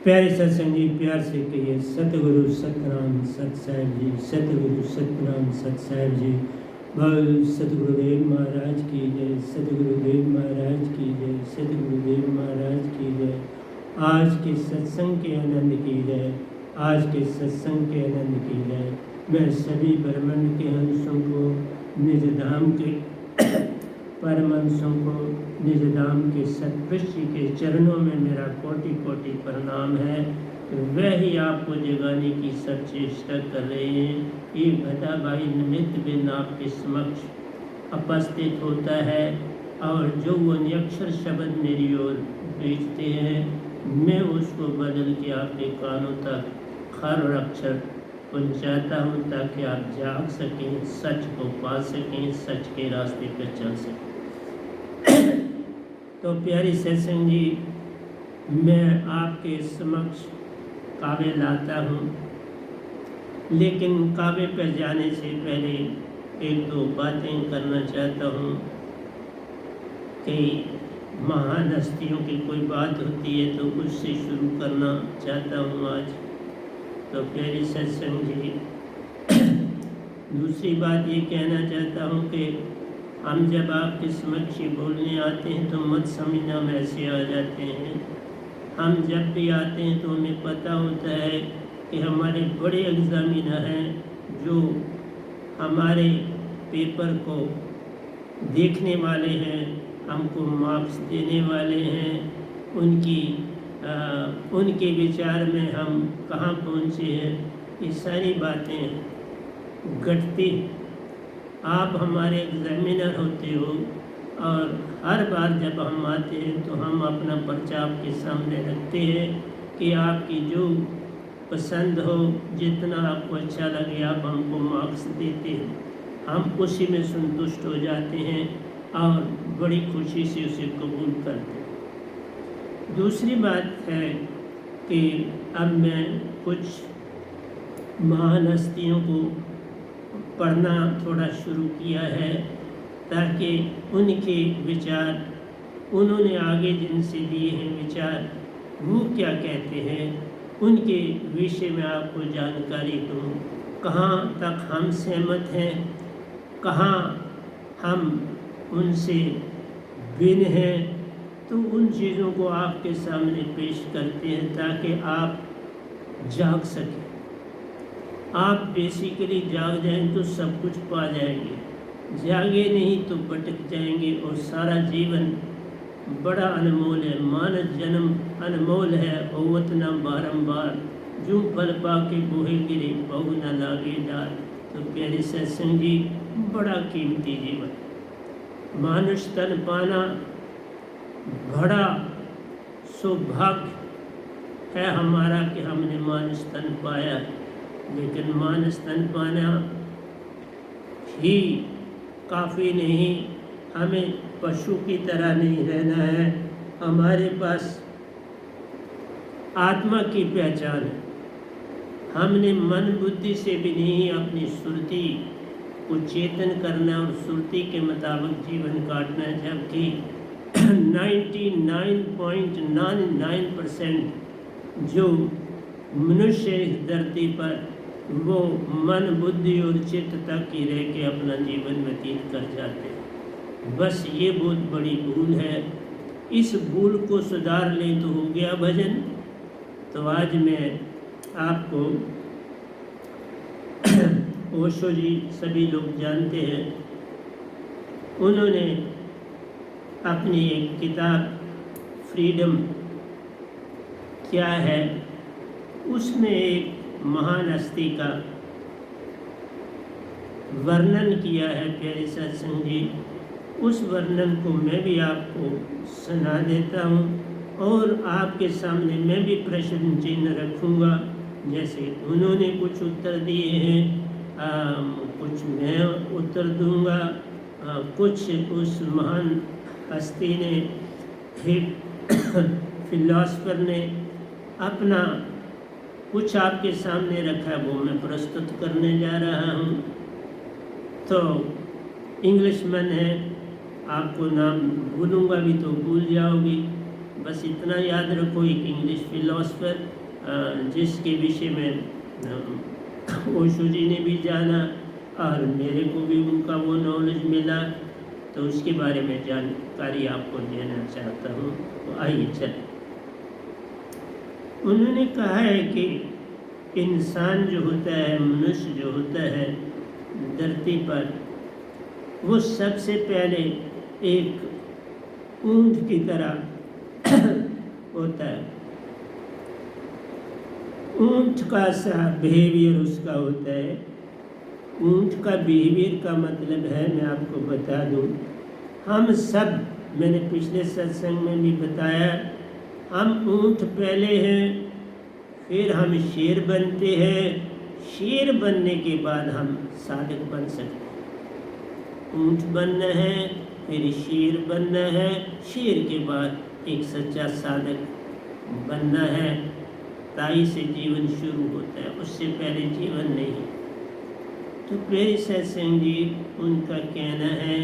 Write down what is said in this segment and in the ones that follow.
प्यारे सत्संग जी, प्यार से कहिए सतगुरु सतनाम सत साहिब जी, सतगुरु सतनाम सत साहिब जी। बोल सतगुरुदेव महाराज की जय, सतगुरुदेव महाराज की जय, सतगुरुदेव महाराज की जय। आज के सत्संग के आनंद की जय, आज के सत्संग के आनंद की जय। मैं सभी ब्रह्मांड के हंसों को, निज धाम के परम हंसों को, निज धाम के सतपुरुष जी के चरणों में मेरा कोटि कोटि प्रणाम है। तो वह ही आपको जगाने की सब चेष्टा कर रहे हैं। ये गधा भाई निमित्त बिन आपके समक्ष उपस्थित होता है और जो वो निरक्षर शब्द मेरी ओर भेजते हैं, मैं उसको बदल के आपके कानों तक खर और अक्षर पहुँचाता हूँ, ताकि आप जाग सकें, सच को पा सकें, सच के रास्ते पर चल सकें। तो प्यारी सत्संग जी, मैं आपके समक्ष काबे लाता हूँ, लेकिन काबे पर जाने से पहले एक दो बातें करना चाहता हूँ कि महान हस्तियों की कोई बात होती है तो उससे शुरू करना चाहता हूँ आज। तो प्यारी सत्संग जी, दूसरी बात ये कहना चाहता हूँ कि हम जब आपके समक्ष बोलने आते हैं तो मत समझना हम ऐसे आ जाते हैं। हम जब भी आते हैं तो हमें पता होता है कि हमारे बड़े एग्जामिनर हैं जो हमारे पेपर को देखने वाले हैं, हमको मार्क्स देने वाले हैं। उनके विचार में हम कहाँ पहुँचे हैं, ये सारी बातें घटती। आप हमारे एग्जामिनर होते हो और हर बार जब हम आते हैं तो हम अपना पर्चा आपके सामने रखते हैं कि आपकी जो पसंद हो, जितना आपको अच्छा लगे आप हमको मार्क्स देते हैं। हम उसी में संतुष्ट हो जाते हैं और बड़ी खुशी से उसे कबूल करते हैं। दूसरी बात है कि अब मैं कुछ महान हस्तियों को पढ़ना थोड़ा शुरू किया है, ताकि उनके विचार, उन्होंने आगे जिनसे दिए हैं विचार, वो क्या कहते हैं, उनके विषय में आपको जानकारी दूँ। कहाँ तक हम सहमत हैं, कहाँ हम उनसे भिन्न हैं, तो उन चीज़ों को आपके सामने पेश करते हैं ताकि आप जाग सकें। आप बेसिकली जाग जाएं तो सब कुछ पा जाएंगे, जागे नहीं तो भटक जाएंगे और सारा जीवन बड़ा अनमोल है। मानव जन्म अनमोल है, ओवत न बारंबार, जूं पल पाके बोहे गिरे बहु न लागे डार। तो प्यारे सत्संग जी, बड़ा कीमती जीवन, मानुष तन पाना बड़ा सौभाग्य है हमारा कि हमने मानुष तन पाया। लेकिन मानस तन पाना ही काफ़ी नहीं, हमें पशु की तरह नहीं रहना है। हमारे पास आत्मा की पहचान है। हमने मन बुद्धि से भी नहीं अपनी सुरती को चेतन करना और सुरती के मुताबिक जीवन काटना है, जबकि 99.99% जो मनुष्य इस धरती पर वो मन बुद्धि और चित्त तक ही रह के अपना जीवन व्यतीत कर जाते हैं। बस ये बहुत बड़ी भूल है। इस भूल को सुधार लें तो हो गया भजन। तो आज मैं आपको ओशो जी सभी लोग जानते हैं, उन्होंने अपनी एक किताब फ्रीडम क्या है, उसमें एक महान हस्ती का वर्णन किया है। प्यारे सत्संग जी, उस वर्णन को मैं भी आपको सुना देता हूँ और आपके सामने मैं भी प्रश्न चिन्ह रखूँगा। जैसे उन्होंने कुछ उत्तर दिए हैं, कुछ मैं उत्तर दूँगा, कुछ उस महान हस्ती ने, एक फिलॉसफर ने अपना कुछ आपके सामने रखा है, वो मैं प्रस्तुत करने जा रहा हूँ। तो इंग्लिशमैन है, आपको नाम भूलूंगा भी तो भूल जाओगी, बस इतना याद रखो, एक इंग्लिश फिलोसफर जिसके विषय में ओशो जी ने भी जाना और मेरे को भी उनका वो नॉलेज मिला, तो उसके बारे में जानकारी आपको देना चाहता हूँ। तो आइए चलें। उन्होंने कहा है कि इंसान जो होता है, मनुष्य जो होता है धरती पर, वो सबसे पहले एक ऊंट की तरह होता है। ऊंट का सा बिहेवियर उसका होता है। ऊंट का बिहेवियर का मतलब है, मैं आपको बता दूं, हम सब, मैंने पिछले सत्संग में भी बताया, हम ऊंट पहले हैं, फिर हम शेर बनते हैं, शेर बनने के बाद हम साधक बन सकते हैं। ऊंट बनना है, फिर शेर बनना है, शेर के बाद एक सच्चा साधक बनना है। ताई से जीवन शुरू होता है, उससे पहले जीवन नहीं। तो प्यारे सत्संग जी, उनका कहना है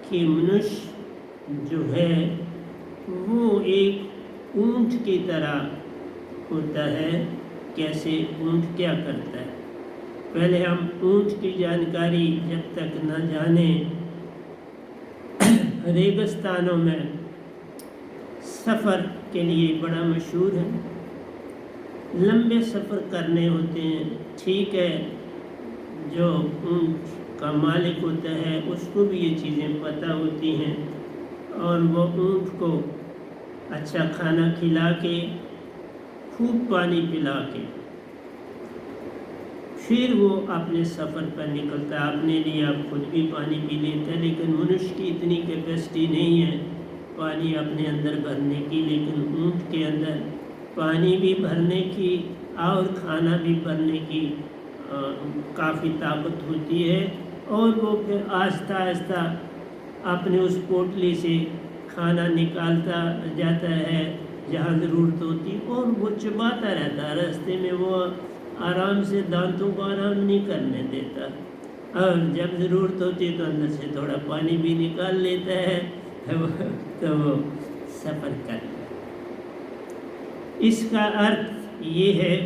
कि मनुष्य जो है वो एक ऊंट की तरह होता है। कैसे? ऊंट क्या करता है? पहले हम ऊंट की जानकारी जब तक न जाने, रेगिस्तानों में सफ़र के लिए बड़ा मशहूर है, लंबे सफ़र करने होते हैं। ठीक है, जो ऊंट का मालिक होता है उसको भी ये चीज़ें पता होती हैं, और वो ऊंट को अच्छा खाना खिला के, खूब पानी पिला के, फिर वो अपने सफ़र पर निकलता है। अपने लिए आप खुद भी पानी पी लेते हैं, लेकिन मनुष्य की इतनी कैपेसिटी नहीं है पानी अपने अंदर भरने की, लेकिन ऊंट के अंदर पानी भी भरने की और खाना भी भरने की काफ़ी ताकत होती है। और वो फिर आहिस्ता आहिस्ता अपने उस पोटली से खाना निकालता जाता है जहाँ ज़रूरत होती, और वो चबाता रहता है। रास्ते में वो आराम से दांतों को आराम नहीं करने देता, और जब ज़रूरत होती है तो अंदर से थोड़ा पानी भी निकाल लेता है, तो वो सफ़र करता है। इसका अर्थ ये है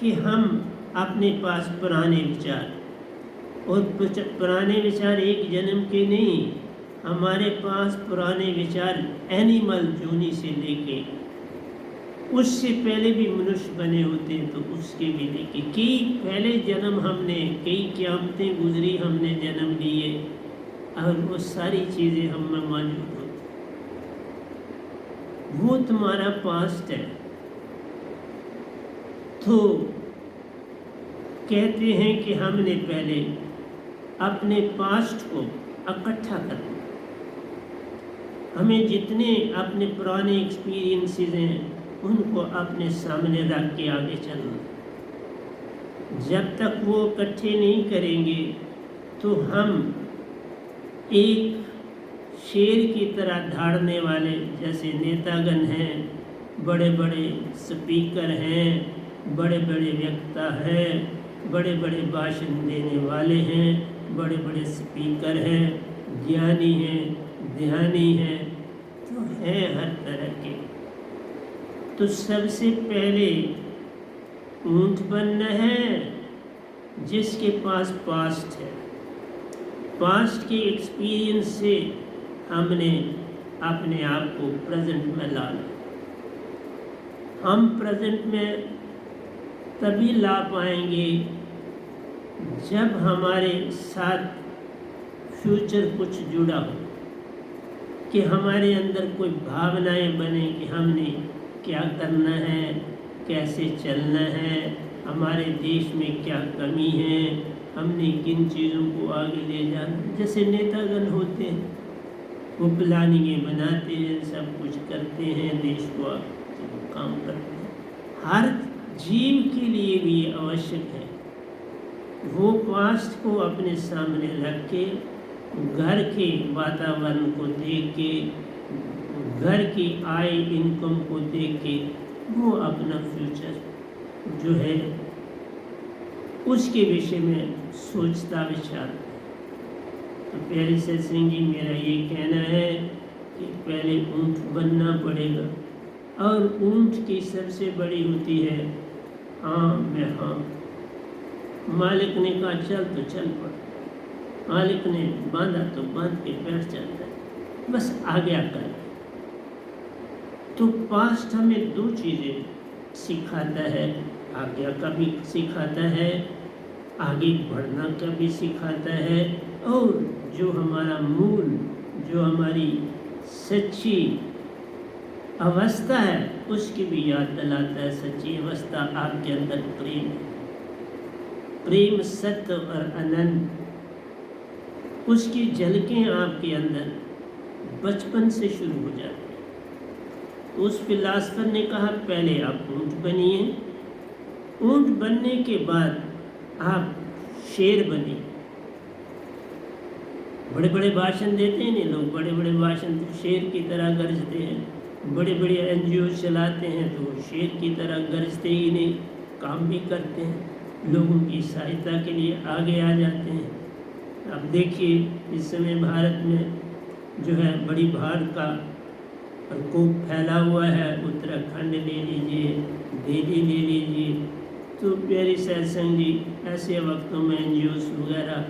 कि हम अपने पास पुराने विचार, और पुराने विचार एक जन्म के नहीं, हमारे पास पुराने विचार एनिमल जोनी से लेके, उससे पहले भी मनुष्य बने होते हैं, तो उसके भी लेके कई पहले जन्म हमने, कई क़यामतें गुजरी हमने जन्म लिए, और वो सारी चीज़ें हम में मौजूद होती। वो तुम्हारा पास्ट है। तो कहते हैं कि हमने पहले अपने पास्ट को इकट्ठा करना, हमें जितने अपने पुराने एक्सपीरियंसेस हैं उनको अपने सामने रख के आगे चलना। जब तक वो इकट्ठे नहीं करेंगे तो हम एक शेर की तरह धाड़ने वाले, जैसे नेतागण हैं, बड़े बड़े स्पीकर हैं, बड़े बड़े वक्ता हैं, बड़े बड़े भाषण देने वाले हैं, बड़े बड़े स्पीकर हैं, ज्ञानी हैं, ध्यानी हैं, तो हैं हर तरह के। तो सबसे पहले ऊंट बनना है जिसके पास पास्ट है। पास्ट के एक्सपीरियंस से हमने अपने आप को प्रेजेंट में लाना। हम प्रेजेंट में तभी ला पाएंगे जब हमारे साथ फ्यूचर कुछ जुड़ा हो, कि हमारे अंदर कोई भावनाएं बने कि हमने क्या करना है, कैसे चलना है, हमारे देश में क्या कमी है, हमने किन चीज़ों को आगे ले जाना। जैसे नेतागण होते हैं, वो प्लानिंगें बनाते हैं, सब कुछ करते हैं, देश को काम करते हैं। हर जीव के लिए भी ये आवश्यक है, वो पास्ट को अपने सामने रख के, घर के वातावरण को देख के, घर की आय इनकम को देख के, वो अपना फ्यूचर जो है उसके विषय में सोचता विचार। तो प्यारे सत्संग जी, मेरा ये कहना है कि पहले ऊँट बनना पड़ेगा, और ऊँट की सबसे बड़ी होती है हाँ में हाँ। मालिक ने कहा चल तो चल पड़, मालिक ने बांधा तो बांध के बैठ जाता है, बस आज्ञा कर। तो पास्ट हमें दो चीज़ें सिखाता है, आज्ञा का भी सिखाता है, आगे बढ़ना का भी सिखाता है, और जो हमारा मूल, जो हमारी सच्ची अवस्था है उसकी भी याद दिलाता है। सच्ची अवस्था आपके अंदर प्रेम, प्रेम सत्य और आनंद, उसकी झलकें आपके अंदर बचपन से शुरू हो जाती है। उस फिलासफर ने कहा पहले आप ऊँट बनिए, ऊँट बनने के बाद आप शेर बनिए। बड़े बड़े भाषण देते हैं नहीं लोग, बड़े बड़े भाषण तो शेर की तरह गरजते हैं, बड़े बड़े एनजीओ चलाते हैं तो शेर की तरह गरजते ही नहीं, काम भी करते हैं, लोगों की सहायता के लिए आगे आ जाते हैं। अब देखिए इस समय भारत में जो है बड़ी बाढ़ का प्रकोप फैला हुआ है, उत्तराखंड ले लीजिए, दिल्ली ले लीजिए, तो प्यारी सत्संग जी ऐसे वक्तों में एनजीओस वगैरह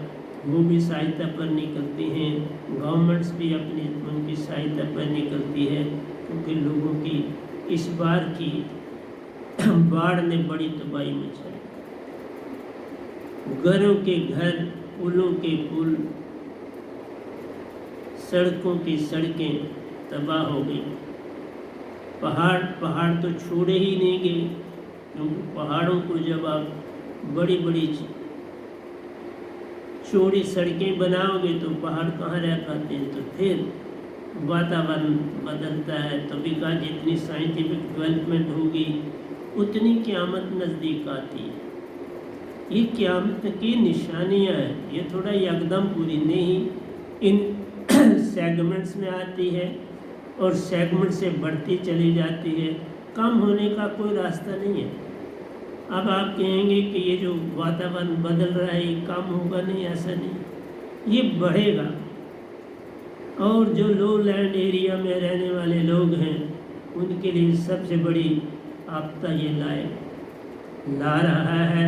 वो भी सहायता पर निकलती हैं, गवर्नमेंट्स भी अपनी उनकी सहायता पर निकलती है, क्योंकि लोगों की इस बार की बाढ़ ने बड़ी तबाही मचाई। घरों के घर, पुलों के पुल, सड़कों की सड़कें तबाह हो गई। पहाड़ तो छोड़े ही नहीं गए, क्योंकि पहाड़ों को जब आप बड़ी बड़ी चौड़ी सड़कें बनाओगे तो पहाड़ कहाँ रह पाते हैं। तो फिर वातावरण बदलता है, तभी का जितनी साइंटिफिक डेवलपमेंट होगी उतनी क़यामत नज़दीक आती है। ये क़यामत की निशानियाँ हैं, ये थोड़ा एकदम पूरी नहीं, इन सेगमेंट्स में आती है और सेगमेंट से बढ़ती चली जाती है, कम होने का कोई रास्ता नहीं है। अब आप कहेंगे कि ये जो वातावरण बदल रहा है ये कम होगा, नहीं, ऐसा नहीं, ये बढ़ेगा। और जो लो लैंड एरिया में रहने वाले लोग हैं उनके लिए सबसे बड़ी आपदा ये ला रहा है,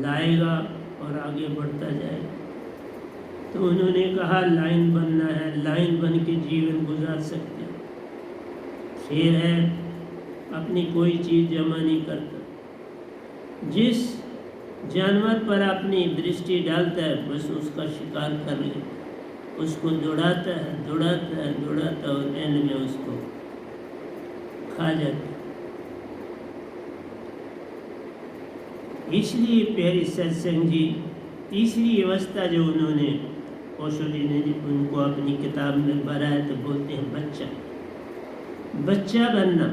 लाएगा और आगे बढ़ता जाएगा। तो उन्होंने कहा लाइन बनना है, लाइन बन के जीवन गुजार सकते हैं। शेर है, अपनी कोई चीज़ जमा नहीं करता, जिस जानवर पर अपनी दृष्टि डालता है बस उसका शिकार कर ले, उसको दौड़ाता है और एंड में उसको खा जाता है। इसलिए प्यारी सत्संग जी तीसरी अवस्था जो उन्होंने ओशो जी ने उनको अपनी किताब में भरा है, तो बोलते हैं बच्चा बनना।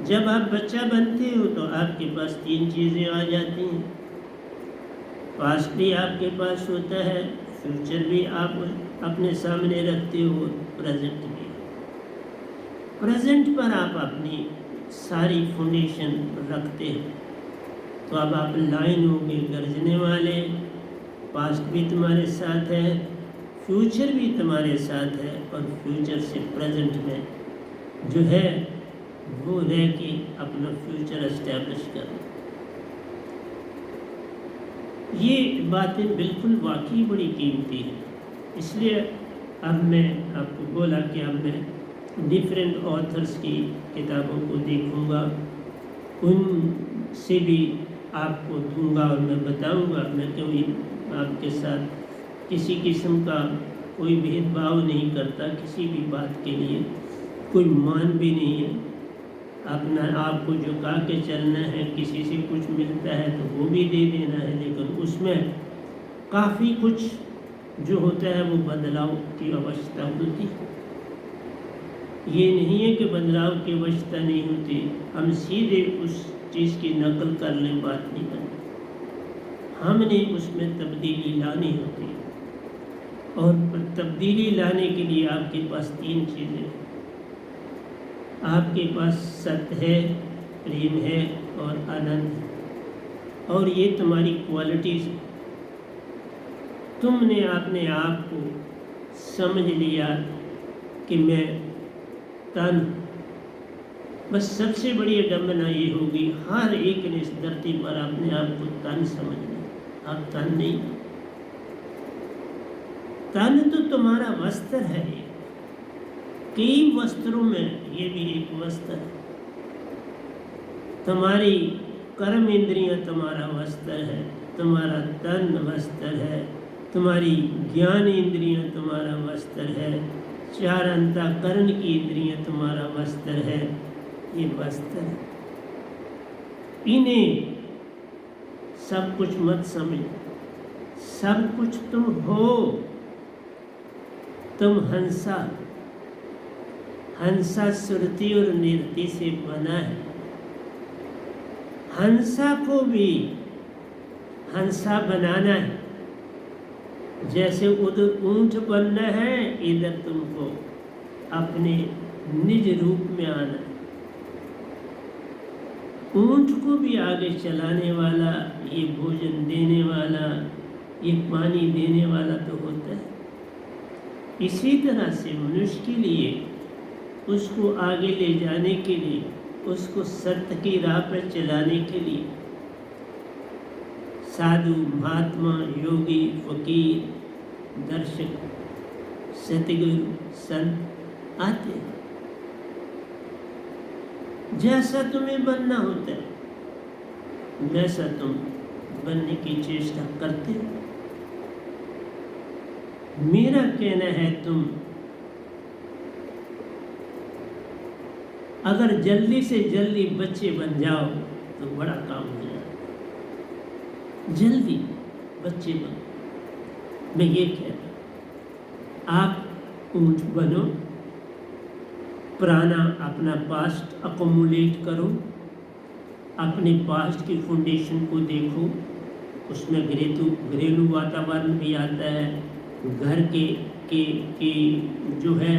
जब आप बच्चा बनते हो तो आपके पास तीन चीज़ें आ जाती हैं। पास्ट भी आपके पास होता है, फ्यूचर भी आप अपने सामने रखते हो, प्रेजेंट भी। प्रेजेंट पर आप अपनी सारी फाउंडेशन रखते हैं, तो अब आप लाइन होंगे गरजने वाले। पास्ट भी तुम्हारे साथ है, फ्यूचर भी तुम्हारे साथ है, और फ्यूचर से प्रेजेंट में जो है वो रह के अपना फ्यूचर एस्टेब्लिश करना। ये बातें बिल्कुल वाकई बड़ी कीमती हैं। इसलिए अब मैं आपको बोला कि अब मैं डिफरेंट ऑथर्स की किताबों को देखूंगा, उनसे भी आपको दूंगा और मैं बताऊंगा। मैं कोई आपके साथ किसी किस्म का कोई भेदभाव नहीं करता, किसी भी बात के लिए कोई मान भी नहीं है। अपना आपको झुका के चलना है, किसी से कुछ मिलता है तो वो भी दे देना है, लेकिन उसमें काफ़ी कुछ जो होता है वो बदलाव की आवश्यकता होती है। ये नहीं है कि बदलाव की आवश्यकता नहीं होती, हम सीधे उस चीज़ की नकल कर लें, बात नहीं करनी, हमने उसमें तब्दीली लानी होती है। और तब्दीली लाने के लिए आपके पास तीन चीज़ें हैं। आपके पास सत्य है, प्रेम है और आनंद है, और ये तुम्हारी क्वालिटीज़। तुमने अपने आप को समझ लिया कि मैं तन, बस सबसे बड़ी अडम्बना ये होगी, हर एक ने इस धरती पर अपने आप को तन समझ लिया। अब तन नहीं, तन तो तुम्हारा वस्त्र है। कई वस्त्रों में ये भी एक वस्त्र है। तुम्हारी कर्म इंद्रियां तुम्हारा वस्त्र है, तुम्हारा तन वस्त्र है, तुम्हारी ज्ञान इंद्रियां तुम्हारा वस्त्र है, चार अंतःकरण की इंद्रियां तुम्हारा वस्त्र है। ये वस्त्र है, इन्हें सब कुछ मत समझो। सब कुछ तुम हो। तुम हंसा, हंसा सुरती और निरति से बना है। हंसा को भी हंसा बनाना है। जैसे उधर ऊंट बनना है, इधर तुमको अपने निज रूप में आना है। ऊंट को भी आगे चलाने वाला, ये भोजन देने वाला, ये पानी देने वाला तो होता है। इसी तरह से मनुष्य के लिए, उसको आगे ले जाने के लिए, उसको सत्य की राह पर चलाने के लिए साधु, महात्मा, योगी, फकीर, दर्शक, सतगुरु, संत आते हैं। जैसा तुम्हें बनना होता है वैसा तुम बनने की चेष्टा करते हो। मेरा कहना है, तुम अगर जल्दी से जल्दी बच्चे बन जाओ तो बड़ा काम हो जाए। जल्दी बच्चे बनो। मैं ये कह रहा हूं, आप ऊंट बनो, पुराना अपना पास्ट अकोमुलेट करो, अपने पास्ट की फाउंडेशन को देखो। उसमें घरेलू वातावरण भी आता है, घर के जो है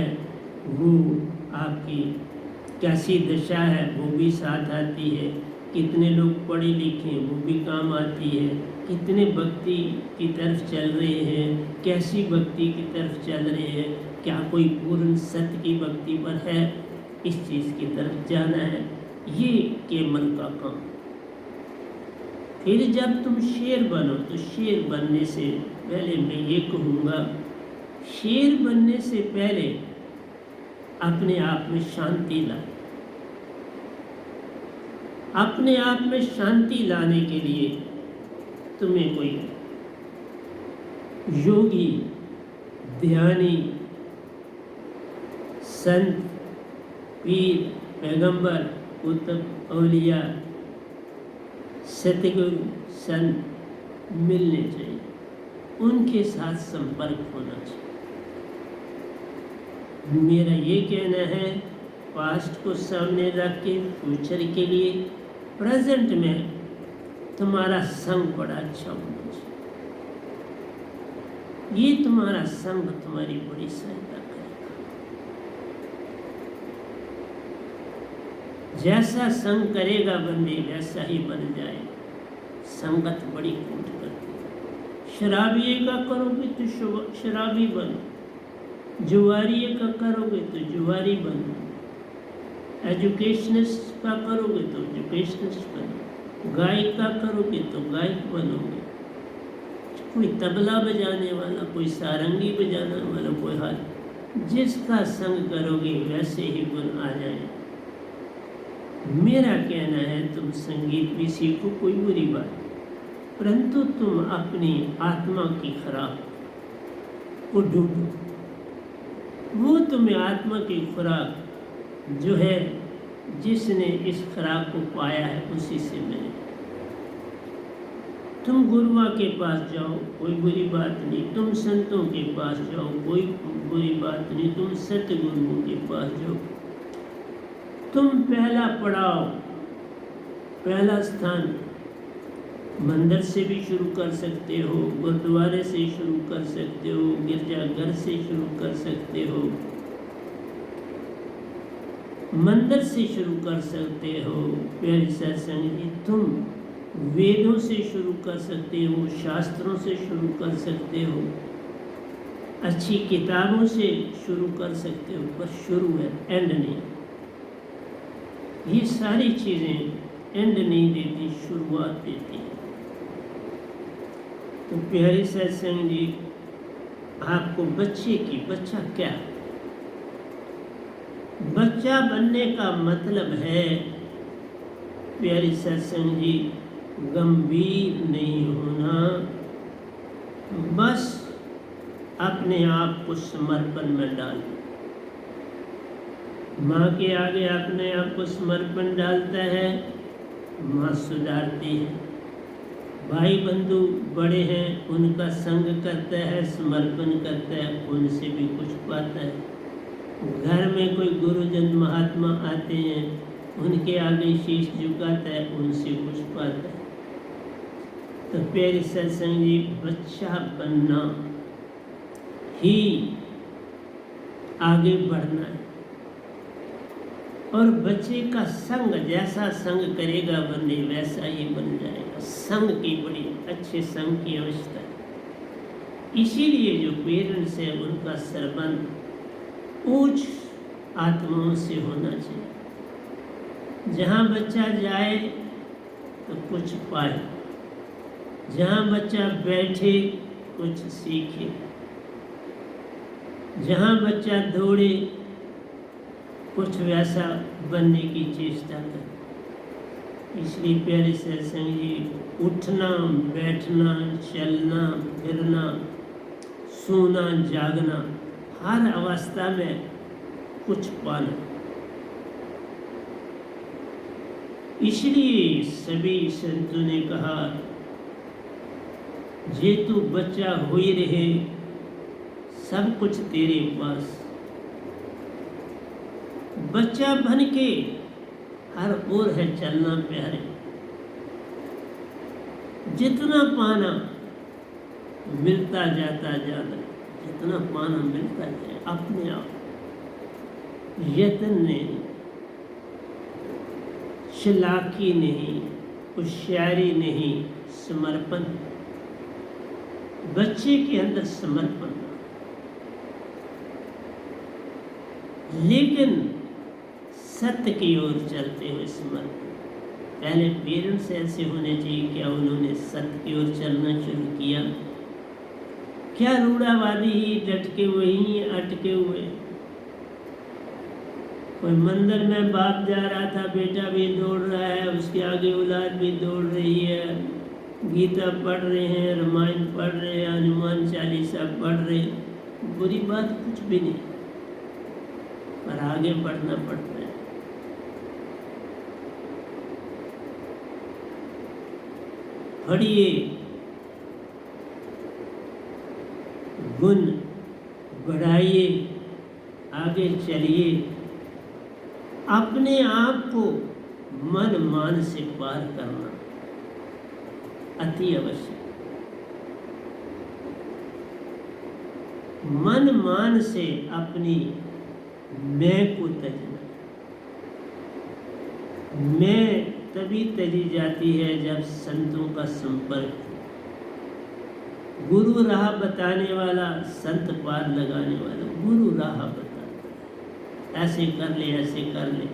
वो आपकी कैसी दशा है वो भी साथ आती है। कितने लोग पढ़े लिखे हैं वो भी काम आती है। कितने भक्ति की तरफ चल रहे हैं, कैसी भक्ति की तरफ चल रहे हैं, क्या कोई पूर्ण सत्य की भक्ति पर है, इस चीज़ की तरफ जाना है। ये केवल का काम। फिर जब तुम शेर बनो तो शेर बनने से पहले मैं ये कहूँगा, शेर बनने से पहले अपने आप में शांति लाओ। अपने आप में शांति लाने के लिए तुम्हें कोई योगी, ध्यानी, संत, पीर, पैगंबर, कुतुब, औलिया, सतगुरु, संत मिलने चाहिए। उनके साथ संपर्क होना चाहिए। मेरा ये कहना है, पास्ट को सामने रख के फ्यूचर के लिए प्रेजेंट में तुम्हारा संग बड़ा अच्छा होना चाहिए। ये तुम्हारा संग तुम्हारी बड़ी सहायता करेगा। जैसा संग करेगा बंदे वैसा ही बन जाएगा। संगत बड़ी कूट करती है। शराबिये का करोगे तो शराबी बनो, जुआरिये का करोगे तो जुआरी बनो, एजुकेशनिस्ट का करोगे तो एजुकेशनिस्ट बनो, गायक का करोगे तो गायक बनोगे। कोई तबला बजाने वाला, कोई सारंगी बजाने वाला, कोई हाल, जिसका संग करोगे वैसे ही गुण आ जाए। मेरा कहना है, तुम संगीत भी सीखो, कोई बुरी बात, परंतु तुम अपनी आत्मा की खुराक को ढूंढो। वो तुम्हें आत्मा की खुराक जो है, जिसने इस खुराक को पाया है उसी से मिले। तुम गुरुआ के पास जाओ, कोई बुरी बात नहीं। तुम संतों के पास जाओ, कोई बुरी बात नहीं। तुम सतगुरुओं के पास जाओ। तुम पहला पड़ाव, पहला स्थान मंदिर से भी शुरू कर सकते हो, गुरुद्वारे से शुरू कर सकते हो, गिरजाघर से शुरू कर सकते हो, मंदिर से शुरू कर सकते हो। प्यारे सत्संग जी, तुम वेदों से शुरू कर सकते हो, शास्त्रों से शुरू कर सकते हो। अच्छी किताबों से शुरू कर सकते हो, पर शुरू है, एंड नहीं। ये सारी चीज़ें एंड नहीं देती, शुरुआत देती है। तो प्यारे सत्संग जी, आपको बच्चा क्या, बच्चा बनने का मतलब है प्यारे सत्संग जी, गंभीर नहीं होना, बस अपने आप को समर्पण में डाल। माँ के आगे अपने आप को समर्पण डालता है, माँ सुधारती है। भाई बंधु बड़े हैं, उनका संग करता है, समर्पण करता है, उनसे भी कुछ पाता है। घर में कोई गुरुजन महात्मा आते हैं, उनके आगे शीश झुकाता है, उनसे कुछ पाता है। तो प्यारे सत्संग जी, बच्चा बनना ही आगे बढ़ना है। और बच्चे का संग, जैसा संग करेगा बंदे वैसा ही बन जाएगा। संग की बड़ी अच्छे संग की आवश्यकता है। इसीलिए जो पेरेंट्स है उनका संबंध उच्च आत्माओं से होना चाहिए। जहाँ बच्चा जाए तो कुछ पाए, जहाँ बच्चा बैठे कुछ सीखे, जहाँ बच्चा दौड़े कुछ वैसा बनने की चेष्टा कर। इसलिए प्यारे सत्संग जी, उठना, बैठना, चलना, फिरना, सोना, जागना, हर अवस्था में कुछ पाना। इसलिए सभी संतों ने कहा, जे तू बच्चा हो ही रहे, सब कुछ तेरे पास। बच्चा बन के हर ओर है चलना प्यारे। जितना पाना मिलता जाता ज़्यादा, जितना पाना मिलता जाए अपने आप, यत्न नहीं, चालाकी नहीं, होशियारी नहीं, समर्पण। बच्चे के अंदर समर्पण, लेकिन सत्य की ओर चलते हुए समर्पण। पहले पेरेंट्स ऐसे होने चाहिए, क्या उन्होंने सत्य की ओर चलना शुरू किया? क्या रूढ़ावादी ही लटके हुए ही अटके हुए? कोई मंदिर में बाप जा रहा था, बेटा भी दौड़ रहा है, उसके आगे औलाद भी दौड़ रही है, गीता पढ़ रहे हैं, रामायण पढ़ रहे हैं, हनुमान चालीसा पढ़ रहे हैं। बुरी बात कुछ भी नहीं, पर आगे बढ़ना पड़ता है। पढ़िए, गुण बढ़ाइए, आगे चलिए, अपने आप को मन मान से पार करना अति आवश्यक। मन मान से अपनी मैं को तजना। मैं तभी तजी जाती है जब संतों का संपर्क, गुरु राह बताने वाला, संत पार लगाने वाला, गुरु राह बताता है, ऐसे कर ले, ऐसे कर ले।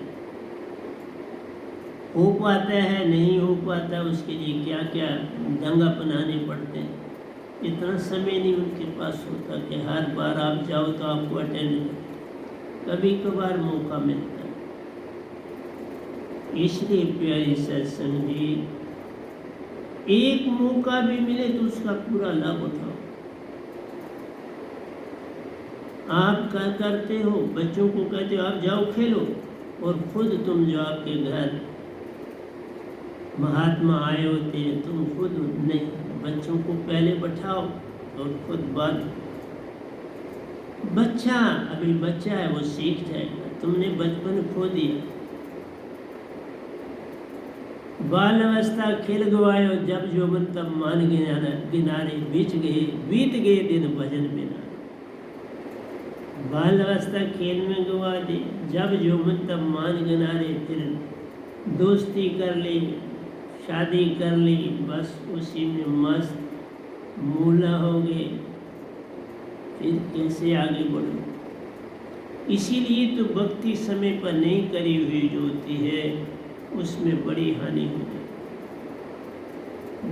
हो पाता है, नहीं हो पाता, उसके लिए क्या क्या ढंग अपनाने पड़ते हैं। इतना समय नहीं उनके पास होता कि हर बार आप जाओ तो आपको अटेंड करें, कभी कभार मौका मिलता है। इसलिए प्यारी सत्संग जी, एक मौका भी मिले तो उसका पूरा लाभ उठाओ। आप क्या करते हो? बच्चों को कहते हो आप जाओ खेलो, और खुद तुम जो आपके घर महात्मा आए होते हैं, तुम खुद नहीं, बच्चों को पहले बैठाओ और खुद बात। बच्चा अभी बच्चा है, वो सीख जाएगा। तुमने बचपन खो दिया, बाल अवस्था खेल गवायो, जब यौवन तब मान गिनारे, बीत गए दिन भजन बिना। बाल अवस्था खेल में गवा दे, जब यौवन तब मान गिनारे, फिर दोस्ती कर ली, शादी कर ली, बस उसी में मस्त मूला हो गए। फिर कैसे आगे बढ़ूं? इसीलिए तो भक्ति समय पर नहीं करी हुई जो होती है उसमें बड़ी हानि हो जाती,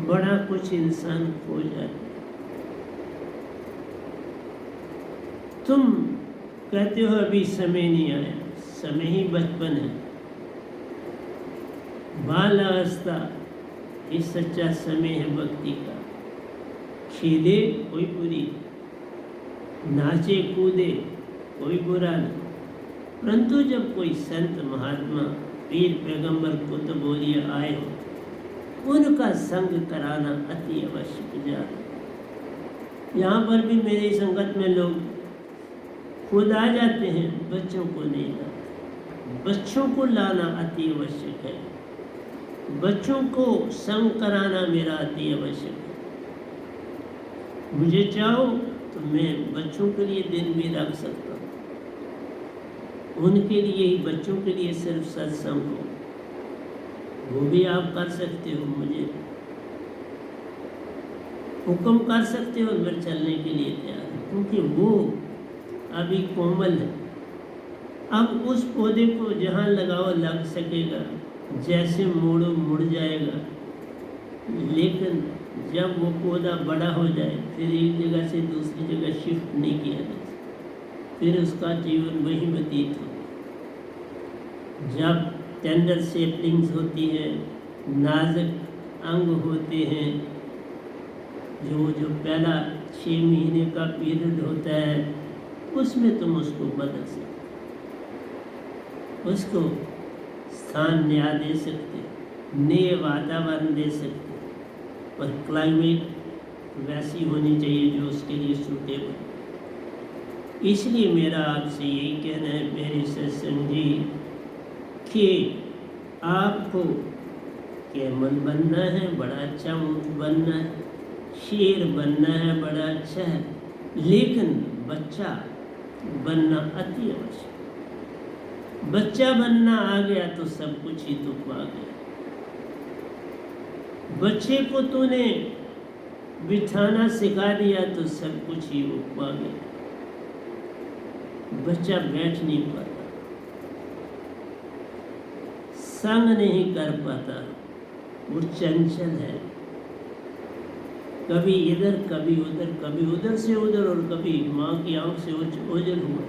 बड़ा कुछ इंसान खो जाता है। तुम कहते हो अभी समय नहीं आया, समय ही बचपन है, बाल अवस्था ये सच्चा समय है भक्ति का। खेले कोई बुरी, नाचे कूदे कोई बुरा नहीं, परंतु जब कोई संत महात्मा पीर पैगंबर कुतुब औलिया आए हो उनका संग कराना अति आवश्यक जाता। यहाँ पर भी मेरी संगत में लोग खुद आ जाते हैं, बच्चों को नहीं लाते। बच्चों को लाना अति आवश्यक है, बच्चों को संग कराना मेरा अति आवश्यक है। मुझे चाहो तो मैं बच्चों के लिए दिन भी रख सकता हूँ, उनके लिए ही, बच्चों के लिए सिर्फ सत्संग हो, वो भी आप कर सकते हो। मुझे हुक्म कर सकते हो, मैं चलने के लिए तैयार हूँ, क्योंकि वो अभी कोमल है। अब उस पौधे को जहाँ लगाओ लग सकेगा, जैसे मोड़ो मुड़ जाएगा, लेकिन जब वो पौधा बड़ा हो जाए फिर एक जगह से दूसरी जगह शिफ्ट नहीं किया जा सकता, फिर उसका जीवन वही व्यतीत हो। जब टेंडर सेपलिंग्स होती है, नाजुक अंग होते हैं, जो पहला 6 महीने का पीरियड होता है, उसमें तुम उसको बदल सकते, उसको स्थान नया दे सकते, नए वातावरण दे सकते, पर क्लाइमेट वैसी होनी चाहिए जो उसके लिए सूटेबल। इसलिए मेरा आपसे यही कहना है मेरे सत्संग जी कि आपको कैमल बनना है, बड़ा अच्छा ऊँट बनना है, शेर बनना है, बड़ा अच्छा है, लेकिन बच्चा बनना अति आवश्यक। बच्चा बनना आ गया तो सब कुछ ही तो पा गया। बच्चे को तूने बिठाना सिखा दिया तो सब कुछ ही वो पा गया। बच्चा बैठ नहीं पाता, संग नहीं कर पाता, वो चंचल है, कभी इधर कभी उधर, कभी उधर से उधर, और कभी माँ की आंख से ओझल हुआ।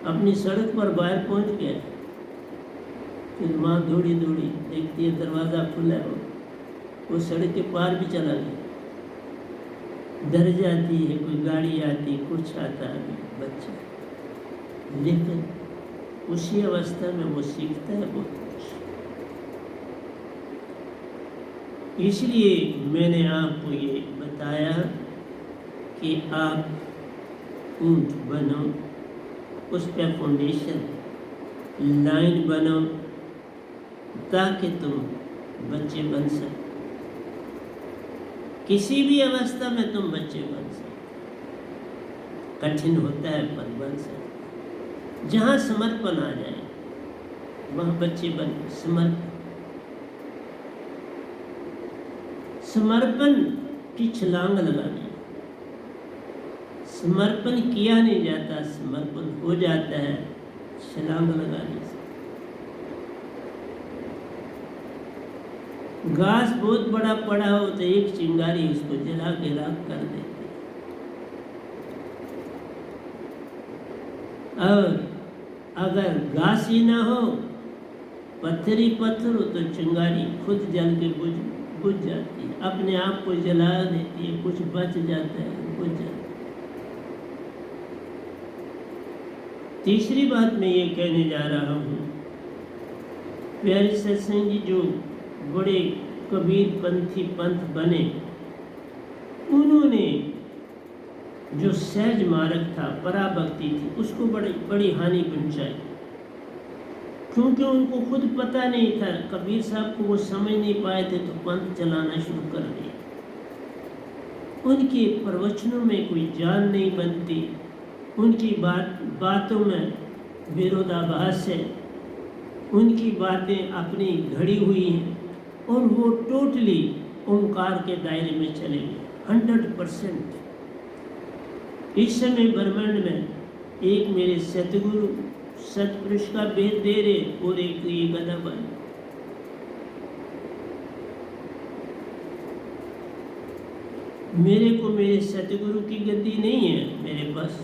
अपनी सड़क पर बाहर पहुंच गया, फिर माँ दौड़ी दौड़ी देखती है दरवाज़ा खुला है, वो सड़क के पार भी चला गया। डर जाती है, कोई गाड़ी आती, कुछ आता है बच्चा, लेकिन उसी अवस्था में वो सीखता है बहुत कुछ। इसलिए मैंने आपको ये बताया कि आप ऊँट बनो, उस पर फाउंडेशन लाइन बनो, ताकि तुम बच्चे बन सको। किसी भी अवस्था में तुम बच्चे बन सको, कठिन होता है पर बन सको। जहाँ समर्पण आ जाए वहाँ बच्चे बन। समर्पण की छलांग लगानी, समर्पण किया नहीं जाता, समर्पण हो जाता है छलांग लगाने से। घास बहुत बड़ा पड़ा हो तो एक चिंगारी उसको जला के राख कर देती, और अगर घास ही ना हो, पत्थर ही पत्थर हो, तो चिंगारी खुद जल के बुझ जाती है, अपने आप को जला देती है, कुछ बच जाता है, बुझ जाता है। तीसरी बात मैं ये कहने जा रहा हूँ, प्यारे सत्संग जी जो बड़े कबीर पंथ बने, उन्होंने जो सहज मार्ग था, पराभक्ति थी, उसको बड़ी हानि पहुंचाई, क्योंकि उनको खुद पता नहीं था। कबीर साहब को वो समझ नहीं पाए थे तो पंथ चलाना शुरू कर दिया। उनके प्रवचनों में कोई जान नहीं बनती, उनकी बातों में विरोधाभास है, उनकी बातें अपनी घड़ी हुई हैं, और वो टोटली ओंकार के दायरे में चले गए 100%। इस समय ब्रह्मांड में एक मेरे सतगुरु सतपुरुष का भेद दे रहे और एक ये गदा बन। मेरे को मेरे सतगुरु की गद्दी नहीं है मेरे पास,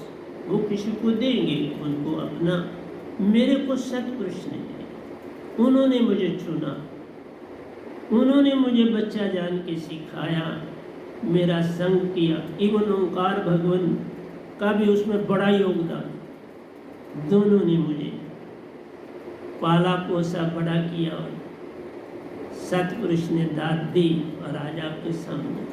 वो किसी को देंगे उनको अपना। मेरे को सतपुरुष ने दिया, उन्होंने मुझे चुना, उन्होंने मुझे बच्चा जान के सिखाया, मेरा संग किया। इवन ओंकार भगवान का भी उसमें बड़ा योगदान। दोनों ने मुझे पाला पोसा बड़ा किया और सतपुरुष ने दाद दी। और आज आपके सामने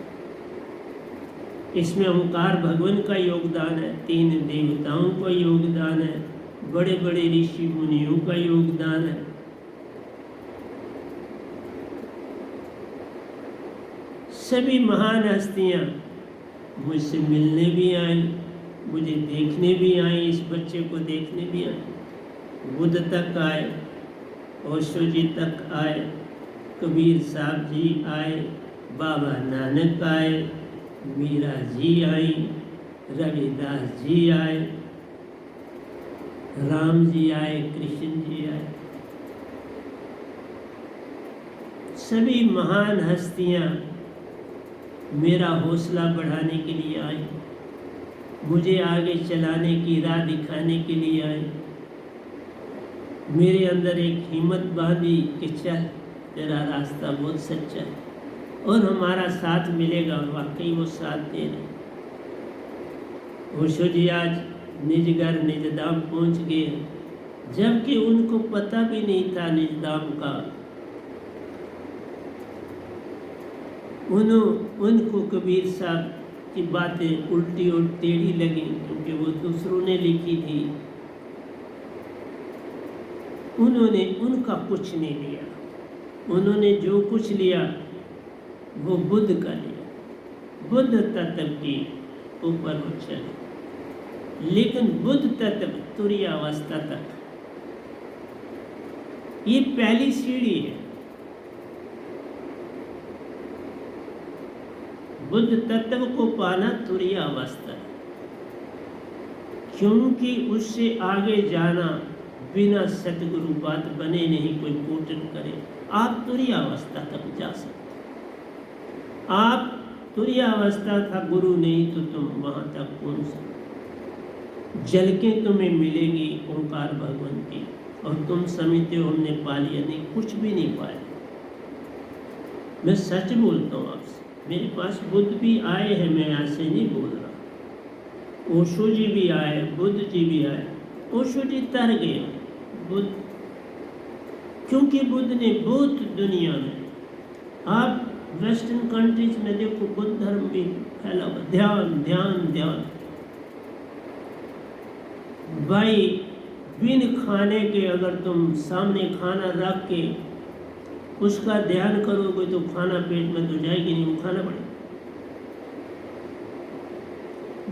इसमें ओंकार भगवान का योगदान है, 3 देवताओं का योगदान है, बड़े बड़े ऋषि मुनियों का योगदान है। सभी महान हस्तियां मुझसे मिलने भी आई, मुझे देखने भी आई, इस बच्चे को देखने भी आई। बुद्ध तक आए, ओशो जी तक आए, कबीर साहब जी आए, बाबा नानक आए, मीरा जी आई, रविदास जी आए, राम जी आए, कृष्ण जी आए। सभी महान हस्तियां मेरा हौसला बढ़ाने के लिए आई, मुझे आगे चलाने की राह दिखाने के लिए आई। मेरे अंदर एक हिम्मत बांधी कि चल तेरा रास्ता बहुत सच्चा है और हमारा साथ मिलेगा। वाकई वो साथ दे रहे। ओशो जी आज निज घर निज धाम पहुंच गए, जबकि उनको पता भी नहीं था निज धाम का। उनको कबीर साहब की बातें उल्टी और टेढ़ी लगी, क्योंकि वो दूसरों ने लिखी थी। उन्होंने उनका कुछ नहीं लिया, उन्होंने जो कुछ लिया वो बुद्ध का लिया। बुद्ध तत्व की ऊपर वो चले, लेकिन बुद्ध तत्व तुरीय अवस्था तक ये पहली सीढ़ी है। बुद्ध तत्व को पाना तुरीय अवस्था है, क्योंकि उससे आगे जाना बिना सतगुरु बात बने नहीं, कोई पूजन करे। आप तुरीय अवस्था तक जा सकते। आप तुरीय अवस्था का गुरु नहीं तो तुम वहां तक पहुंच सकते। झलकें तुम्हें मिलेगी ओंकार भगवान की और तुम समझते हो हमने पा लिया, नहीं, कुछ भी नहीं पाया। मैं सच बोलता हूँ आपसे, मेरे पास बुद्ध भी आए हैं, मैं ऐसे नहीं बोल रहा। ओशो जी भी आए, बुद्ध जी भी आए। ओशो जी तर गए बुद्ध, क्योंकि बुद्ध ने बहुत दुनिया में, आप वेस्टर्न कंट्रीज में देखो बुद्ध धर्म भी फैला हुआ। ध्यान ध्यान ध्यान। भाई बिन खाने के अगर तुम सामने खाना रख के उसका ध्यान करोगे तो खाना पेट में तो जाएगी नहीं, वो खाना पड़ेगा।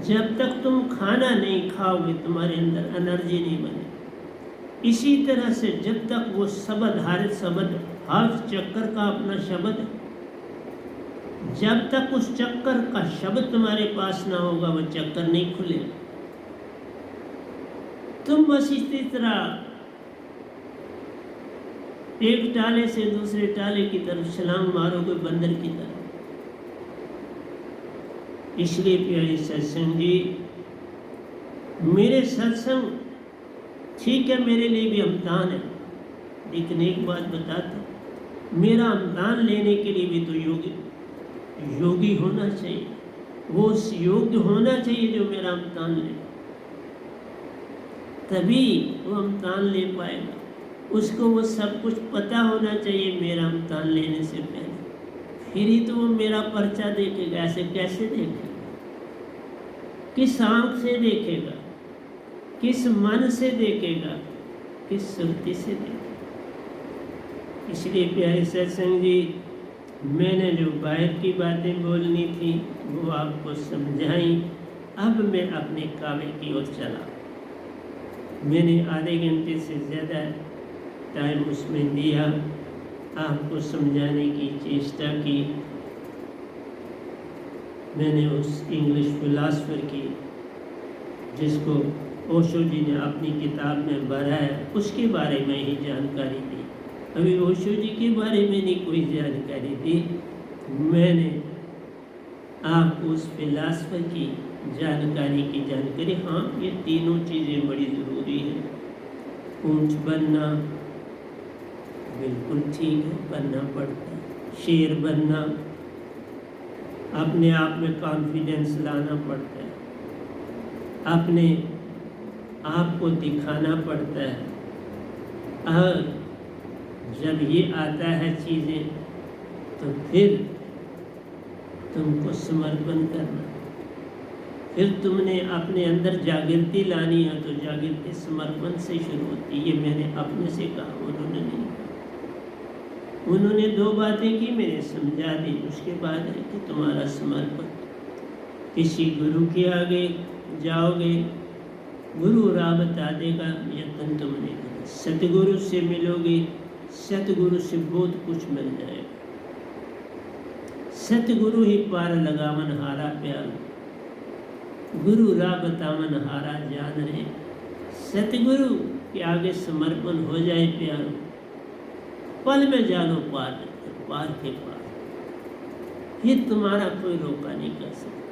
जब तक तुम खाना नहीं खाओगे तुम्हारे अंदर एनर्जी नहीं बनेगी। इसी तरह से जब तक वो शब्द, हर शब्द हर चक्कर का अपना शब्द है, जब तक उस चक्कर का शब्द तुम्हारे पास ना होगा वो चक्कर नहीं खुलेगा। तुम बस इसी तरह एक टाले से दूसरे टाले की तरफ छलांग मारोगे बंदर की तरह। इसलिए प्यारे सत्संग जी, मेरे सत्संग ठीक है मेरे लिए भी अमतान है, लेकिन एक बात बताता हूँ, मेरा अमतान लेने के लिए भी तो योगी होना चाहिए। वो योग्य होना चाहिए जो मेरा अमतान ले, तभी वो अमतान ले पाएगा। उसको वो सब कुछ पता होना चाहिए मेरा अमतान लेने से पहले, फिर ही तो वो मेरा पर्चा देखेगा। ऐसे कैसे देखेगा? किस आंख से देखेगा? किस मन से देखेगा? किस सुरती से देखेगा? इसलिए प्यारे सत्संग जी, मैंने जो बाहर की बातें बोलनी थी वो आपको समझाई। अब मैं अपने काबे की ओर चला। मैंने आधे घंटे से ज़्यादा टाइम उसमें दिया, आपको समझाने की चेष्टा की। मैंने उस इंग्लिश फिलासफर की जिसको ओशो जी ने अपनी किताब में भरा है, उसके बारे में ही जानकारी दी। अभी ओशो जी के बारे में नहीं कोई जानकारी दी, मैंने आपको उस फिलासफर की जानकारी। हाँ, ये तीनों चीज़ें बड़ी ज़रूरी हैं। ऊंच बनना बिल्कुल ठीक है, बनना पड़ता है। शेर बनना, अपने आप में कॉन्फिडेंस लाना पड़ता है, अपने आप को दिखाना पड़ता है। और जब ये आता है चीज़ें, तो फिर तुमको समर्पण करना, फिर तुमने अपने अंदर जागृति लानी है, तो जागृति समर्पण से शुरू होती है। ये मैंने अपने से कहा, उन्होंने नहीं कहा। उन्होंने 2 बातें की, मैंने समझा दी। उसके बाद है कि तुम्हारा समर्पण। किसी गुरु के आगे जाओगे, गुरु राह बता देगा, यत्न तुमने करना। सतगुरु से मिलोगे, सतगुरु से बहुत कुछ मिल जाएगा। सतगुरु ही पार लगावन हारा प्यार, गुरु राह बतावन हारा जान रे। सतगुरु के आगे समर्पण हो जाए प्यारो, पल में जानो पार के पार। फिर तुम्हारा कोई रोका नहीं कर सकता।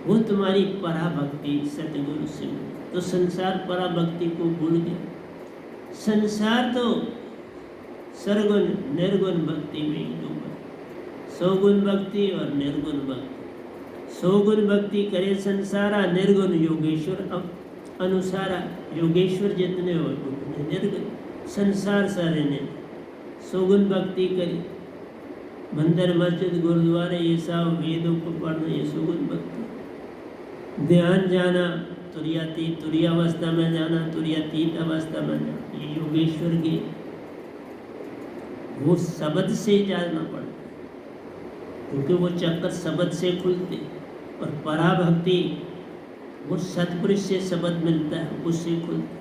वो तुम्हारी पराभक्ति सतगुरु से मिली। तो संसार पराभक्ति को भूल गया। संसार तो सरगुण निर्गुण भक्ति में ही डूबा। सौगुण भक्ति और निर्गुण भक्ति। सौगुण भक्ति करे संसारा, निर्गुण योगेश्वर अनुसारा। योगेश्वर जितने हो उतने निर्गुण। संसार सारे ने सौगुण भक्ति करी, मंदिर मस्जिद गुरुद्वारे ये सब, वेदों को पढ़ना, ये सौगुण भक्ति। ध्यान जाना, तुरियातीत, तुरीय अवस्था में जाना, तुरियातीत अवस्था में जाना, ये योगेश्वर की। वो शब्द से ही जानना पड़ता है, क्योंकि वो चक्कर शब्द से खुलते। और पराभक्ति वो सतपुरुष से शब्द मिलता है, उससे खुलता।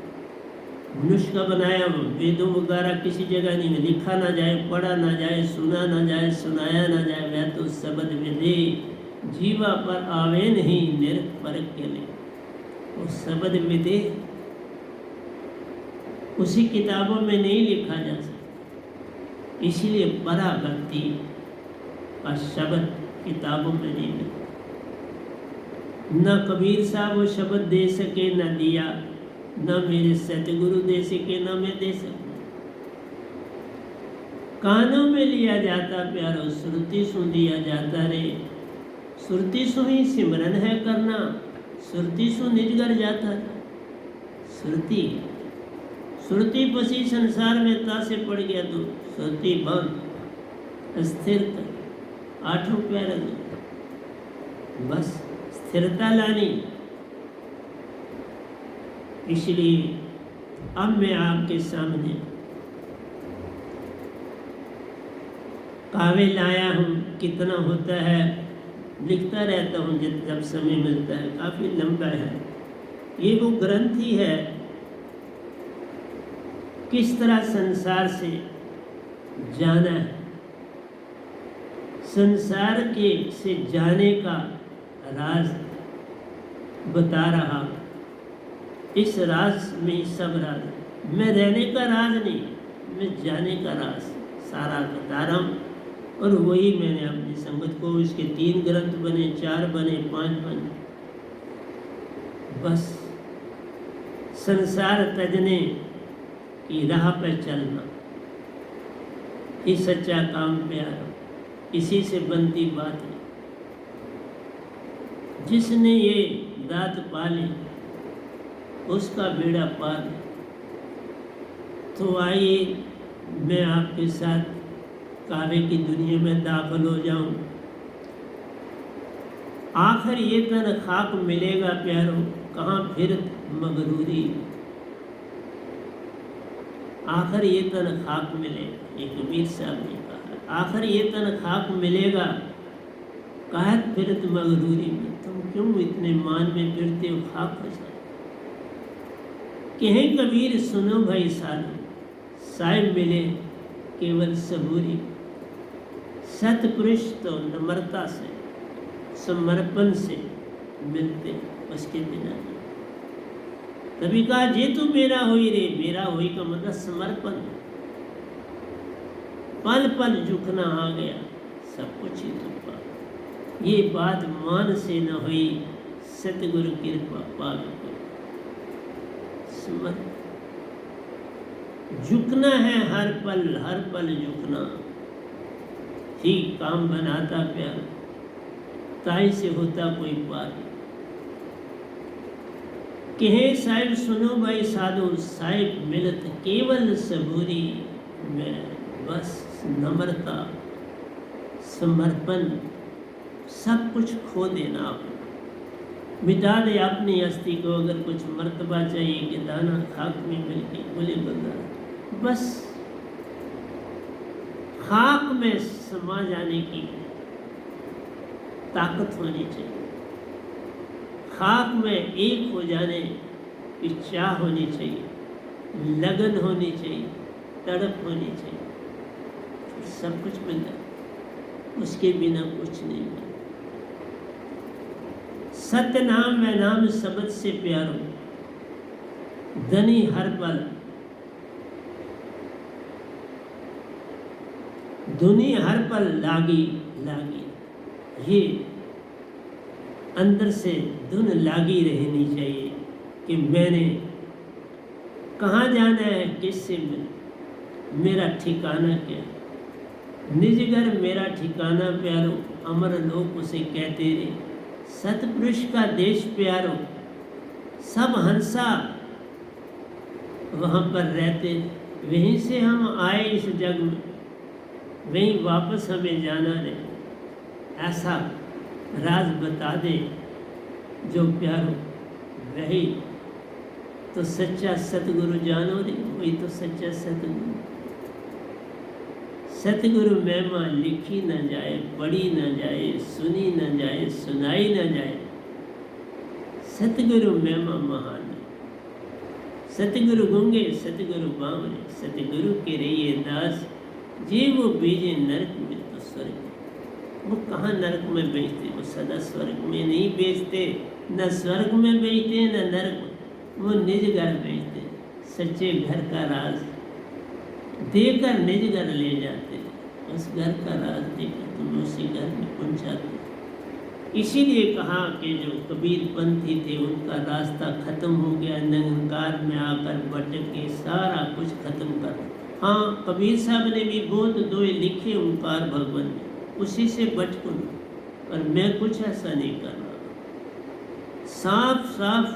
मनुष्य का बनाया वेदों वगैरह किसी जगह नहीं, लिखा ना जाए, पढ़ा ना जाए, सुना ना जाए, सुनाया ना जाए। वह तो शब्द विदे जीवा पर आवे नहीं, निरख परख के लिए। वो शब्द विदे उसी किताबों में नहीं लिखा जा सकता, इसीलिए पराभक्ति का शब्द किताबों में नहीं मिलता। न कबीर साहब वो शब्द दे सके, न दिया, न मेरे सतगुरु दे सके, न मैं दे सकूं। कानों में लिया जाता प्यारो, श्रुति सुन दिया जाता रे। श्रुति सुनी सिमरन है करना, श्रुति सुन निज घर जाता रे। श्रुति श्रुति पसी संसार में तासे पड़ गया तो श्रुति बंद, स्थिर कर, 8 प्यारा दो, बस स्थिरता लानी। इसलिए अब मैं आपके सामने काव्य लाया हूँ। कितना होता है लिखता रहता हूँ जब समय मिलता है, काफ़ी लंबा है। ये वो ग्रंथ ही है, किस तरह संसार से जाना है, संसार के से जाने का राज बता रहा। इस राज में सब राज, मैं रहने का राज नहीं, मैं जाने का राज सारा बता रहा हूँ। और वही मैंने अपनी संगत को, इसके 3 ग्रंथ बने, 4 बने, 5 बने। बस संसार तजने की राह पर चलना ही सच्चा काम प्यारा, इसी से बनती बात है। जिसने ये दात पाली उसका बेड़ा पार। तो आइए मैं आपके साथ काव्य की दुनिया में दाखिल हो जाऊं। आखिर ये तन खाक मिलेगा प्यारो, कहाँ फिर मगरूरी। आखिर ये तन खाक मिलेगा, ये कबीर साहब ने कहा, आखिर ये तन खाक मिलेगा, कहत फिरत मगरूरी में। तुम क्यों इतने मान में फिरते हो, खाक हो जाए। कहें कबीर सुनो भाई साधु, साहिब मिले केवल सबूरी। सतपुरुष तो नम्रता से, समर्पण से मिलते। उसके बिना नहीं। तभी कहा जे तू मेरा होई रे, मेरा होई का मतलब समर्पण, पल पल झुकना आ गया, सब कुछ ही तो पा। ये बात मान से न हुई, सतगुरु कृपा पाल को समर्पण। झुकना है हर पल झुकना ही काम बनाता प्यार, ताई से होता कोई पार। कहे साहिब सुनो भाई साधु, साहिब मिलत केवल सबूरी में, बस नम्रता समर्पण सब कुछ खो देना आपको, मिटा दे अपनी अस्थि को। अगर कुछ मर्तबा चाहिए कि दाना खाक में मिल के बोले बंदा, बस खाक में समा जाने की ताकत होनी चाहिए, खाक में एक हो जाने की चाह होनी चाहिए, लगन होनी चाहिए, तड़प होनी चाहिए, सब कुछ मिल जाए, उसके बिना कुछ नहीं मिले। सत्य नाम में नाम शब्द से प्यारो, धनी हर पल धुनी हर पल लागी लागी, ये अंदर से धुन लागी रहनी चाहिए कि मैंने कहाँ जाना है, किससे मिल, मेरा ठिकाना क्या, निज घर मेरा ठिकाना प्यारो, अमर लोग उसे कहते रे, सतपुरुष का देश प्यारो, सब हंसा वहाँ पर रहते, वहीं से हम आए इस जग में, वहीं वापस हमें जाना रे, ऐसा राज बता दे जो प्यारो वही तो सच्चा सतगुरु जानो रे, वही तो सच्चा सतगुरु। सतगुरु महिमा लिखी न जाए, पढ़ी न जाए, सुनी न जाए, सुनाई न जाए, सतगुरु महिमा महान है। सतगुरु गूंगे सतगुरु बावरे, सतगुरु के रहिए दास, जे वो बीजे नरक में तो स्वर्ग। वो कहाँ नरक में बेचते, वो सदा स्वर्ग में नहीं बेचते, न स्वर्ग में बेचते न नरक में, वो निज घर बेचते, सच्चे घर का राज देकर निज घर ले जाते, उस घर का राज देकर तुम्हें उसी घर में पहुंचाते। इसीलिए कहा कि जो कबीर पंथी थे उनका रास्ता खत्म हो गया, निरंकार में आकर भटक के सारा कुछ खत्म कर। हाँ, कबीर साहब ने भी बहुत दोहे लिखे ओंकार भगवान में, उसी से भटकूं, पर मैं कुछ ऐसा नहीं कर रहा, साफ साफ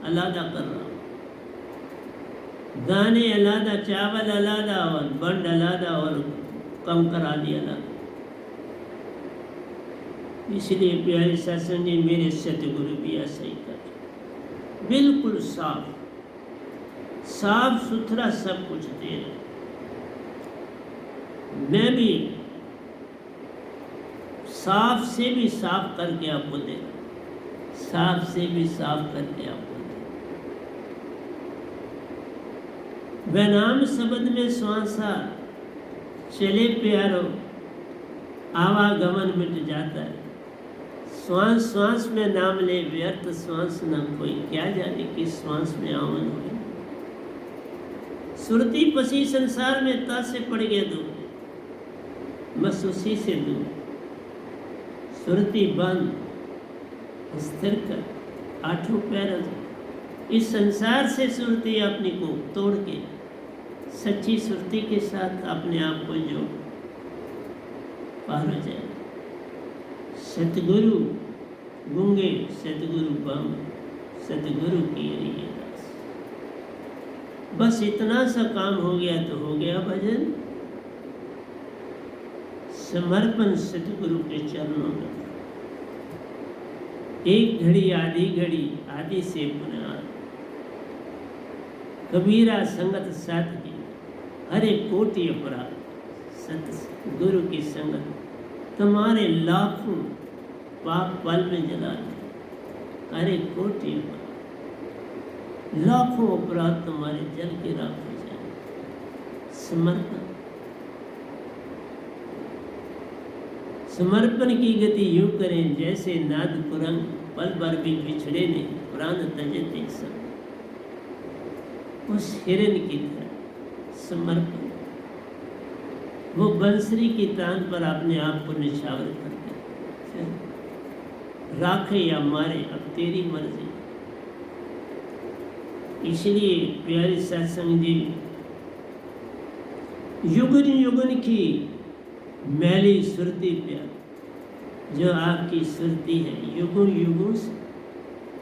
अलादा कर रहा हूँ, दाने अलादा, चावल अलादा और बंड अलादा और कम करा दिया अलादा। इसलिए प्यारे शासन जी, मेरे सतगुरु भी ऐसा ही कर, बिल्कुल साफ साफ सुथरा सब कुछ दे रहे। मैं भी साफ से भी साफ करके आपको दे रहा, साफ से भी साफ करके आपको दे। वह नाम शब्द में श्वासा चले प्यारो, आवागमन मिट जाता है। श्वास श्वास में नाम ले, व्यर्थ श्वास न कोई, क्या जाने कि श्वास में आवन हो। सुरती पसी संसार में ता से पड़ गया दूर, बस उसी से दूर। सुरती बंद स्थिर कर, आठों पैर, इस संसार से सुरती अपनी को तोड़ के सच्ची सुरती के साथ अपने आप को जो पार हो जाए। सतगुरु गूंगे सतगुरु बम, सतगुरु की रहिए दास। बस इतना सा काम हो गया तो हो गया भजन। समर्पण सतगुरु के चरणों में, एक घड़ी आधी घड़ी, आदि से पुनः आदि। कबीरा संगत साथ की, हरे कोटि अपराध, सतगुरु की संगत तुम्हारे लाखों पाप पल में जला दे। हरे कोटि अपराध, लाखों अपराध तुम्हारे जल के राख हो जाए। समर्पण, समर्पण की गति यूं करें जैसे नाद कुरंग, पल भर भी बिछड़े नहीं, प्राण तजे ते सब। उस हिरन की तरह समर्पण, वो बंसरी की तान पर अपने आप को निछावर करते, राखे या मारे अब तेरी मर्जी। इसलिए प्यारे सत्संग जी, युगन युगन की मैली सुरती प्यार जो आपकी सुरती है, युगों युगों से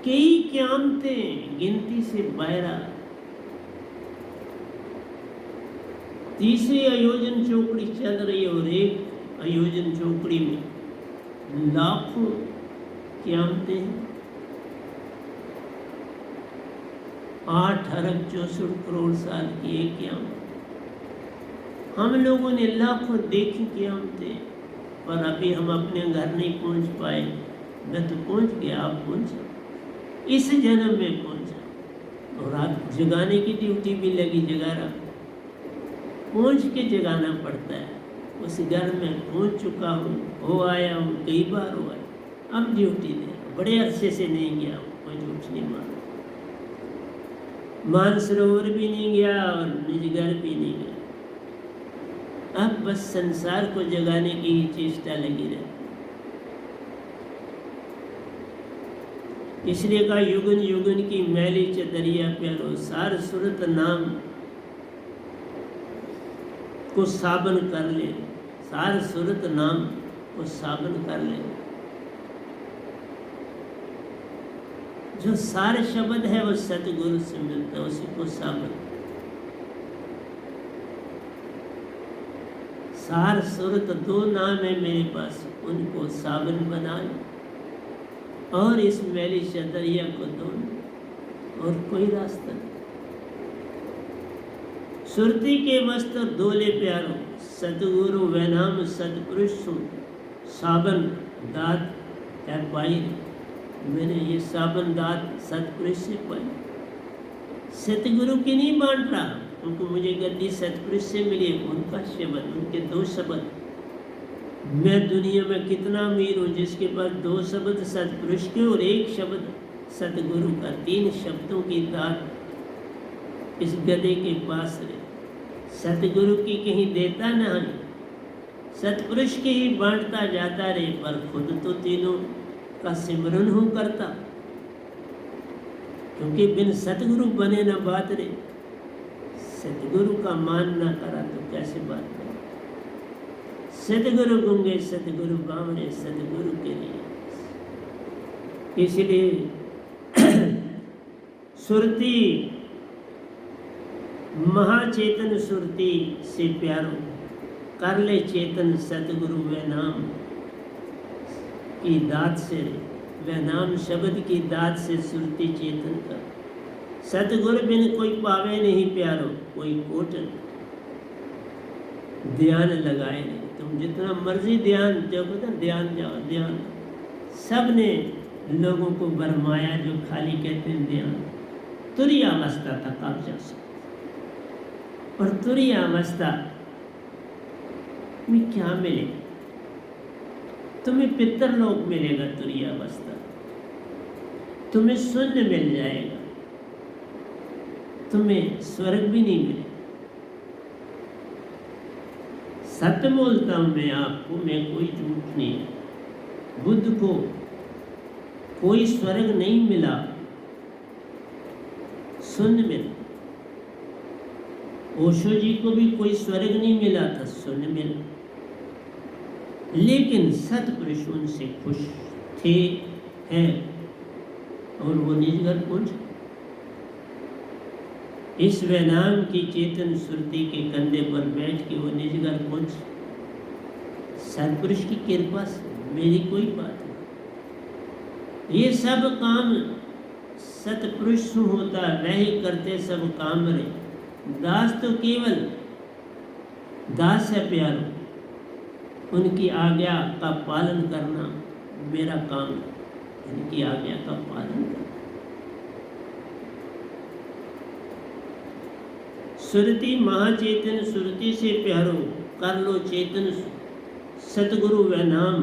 कई क़यामतें गिनती से बाहर। तीसरी आयोजन चौकड़ी चल रही है और एक आयोजन चौकड़ी में लाखों क़यामतें हैं। 8 अरब 64 करोड़ साल की एक क़यामत। हम लोगों ने लाखों देखी क़यामतें, पर अभी हम अपने घर नहीं पहुंच पाए। मैं तो पहुंच गया, आप पहुंचा, इस जन्म में पहुंचा। और आप जगाने की ड्यूटी भी लगी, जगा रहा, पहुंच के जगाना पड़ता है। उस घर में पहुंच चुका हूँ, हो आया हूँ, कई बार हुआ है, अब ड्यूटी दे। बड़े अरसे से नहीं गया हूँ, कोई झूठ नहीं माना, मानसरोवर भी नहीं गया और निज घर भी नहीं गया। अब बस संसार को जगाने की ही चेष्टा लगी रहती। इसलिए कहा युगन युगन की मैली चदरिया प्यारो, सार सुरत नाम को साबन कर ले, सार सुरत नाम को साबन कर ले। जो सार शब्द है वो सतगुरु से मिलता है, उसी को साबन। सार सुरत 2 नाम है मेरे पास, उनको साबन बना लो और इस मैली चदरिया को धो लो, और कोई रास्ता नहीं। सुरती के वस्त्र धोले प्यारो, सतगुरु वह नाम सतपुरुष सु, साबन दात है पाई। मैंने ये साबन दात सतपुरुष से पाई, सतगुरु की नहीं बांट रहा। उनको मुझे गद्दी सतपुरुष से मिली, उनका शब्द, उनके 2 शब्द। मैं दुनिया में कितना अमीर हूँ जिसके पास 2 शब्द सतपुरुष के और 1 शब्द सतगुरु का। 3 शब्दों की दात इस गधे के पास रहे। सतगुरु की कहीं देता नहीं, सतपुरुष की ही बांटता जाता रहे, पर खुद तो तीनों का सिमरन हो करता, क्योंकि बिन सतगुरु बने न बात रे। सतगुरु का मान ना करा तो कैसे बात करें। सतगुरु गूंगे सतगुरु बावरे, सतगुरु के लिए। इसलिए सुरती महाचेतन सुरती से प्यारो, कर ले चेतन सतगुरु वे नाम की दात से, वे नाम शब्द की दात से सुरती चेतन कर। सतगुरु बिन कोई पावे नहीं प्यारो, कोई कोट ध्यान लगाए नहीं। तुम जितना मर्जी ध्यान जो कहते ध्यान जाओ ध्यान, सब ने लोगों को भरमाया जो खाली कहते हैं ध्यान। तुरी अवस्था तक आप जा सकते, और तुरी अवस्था में क्या मिले? तुम्हें पितरलोक मिलेगा तुरी अवस्था, तुम्हें शून्य मिल जाएगा, तुम्हें स्वर्ग भी नहीं मिलेगा। सत्य बोलता हूं मैं आपको, मैं कोई झूठ नहीं। बुद्ध को कोई स्वर्ग नहीं मिला, शून्य मिला। ओशो जी को भी कोई स्वर्ग नहीं मिला था, शून्य मिला। लेकिन सतपुरुष उनसे खुश थे, हैं, और वो निज घर पहुंचे। इस वैनाम की चेतन सुरती के कंधे पर बैठ के वो निज घर पहुंचे। सतपुरुष की कृपा से, मेरी कोई बात नहीं। ये सब काम सतपुरुष से होता, वही करते सब काम रे। दास तो केवल दास है प्यारो, उनकी आज्ञा का पालन करना मेरा काम है। उनकी आज्ञा का पालन करना। सुरती महाचेतन सुरती से प्यारो, कर लो चेतन सतगुरु व नाम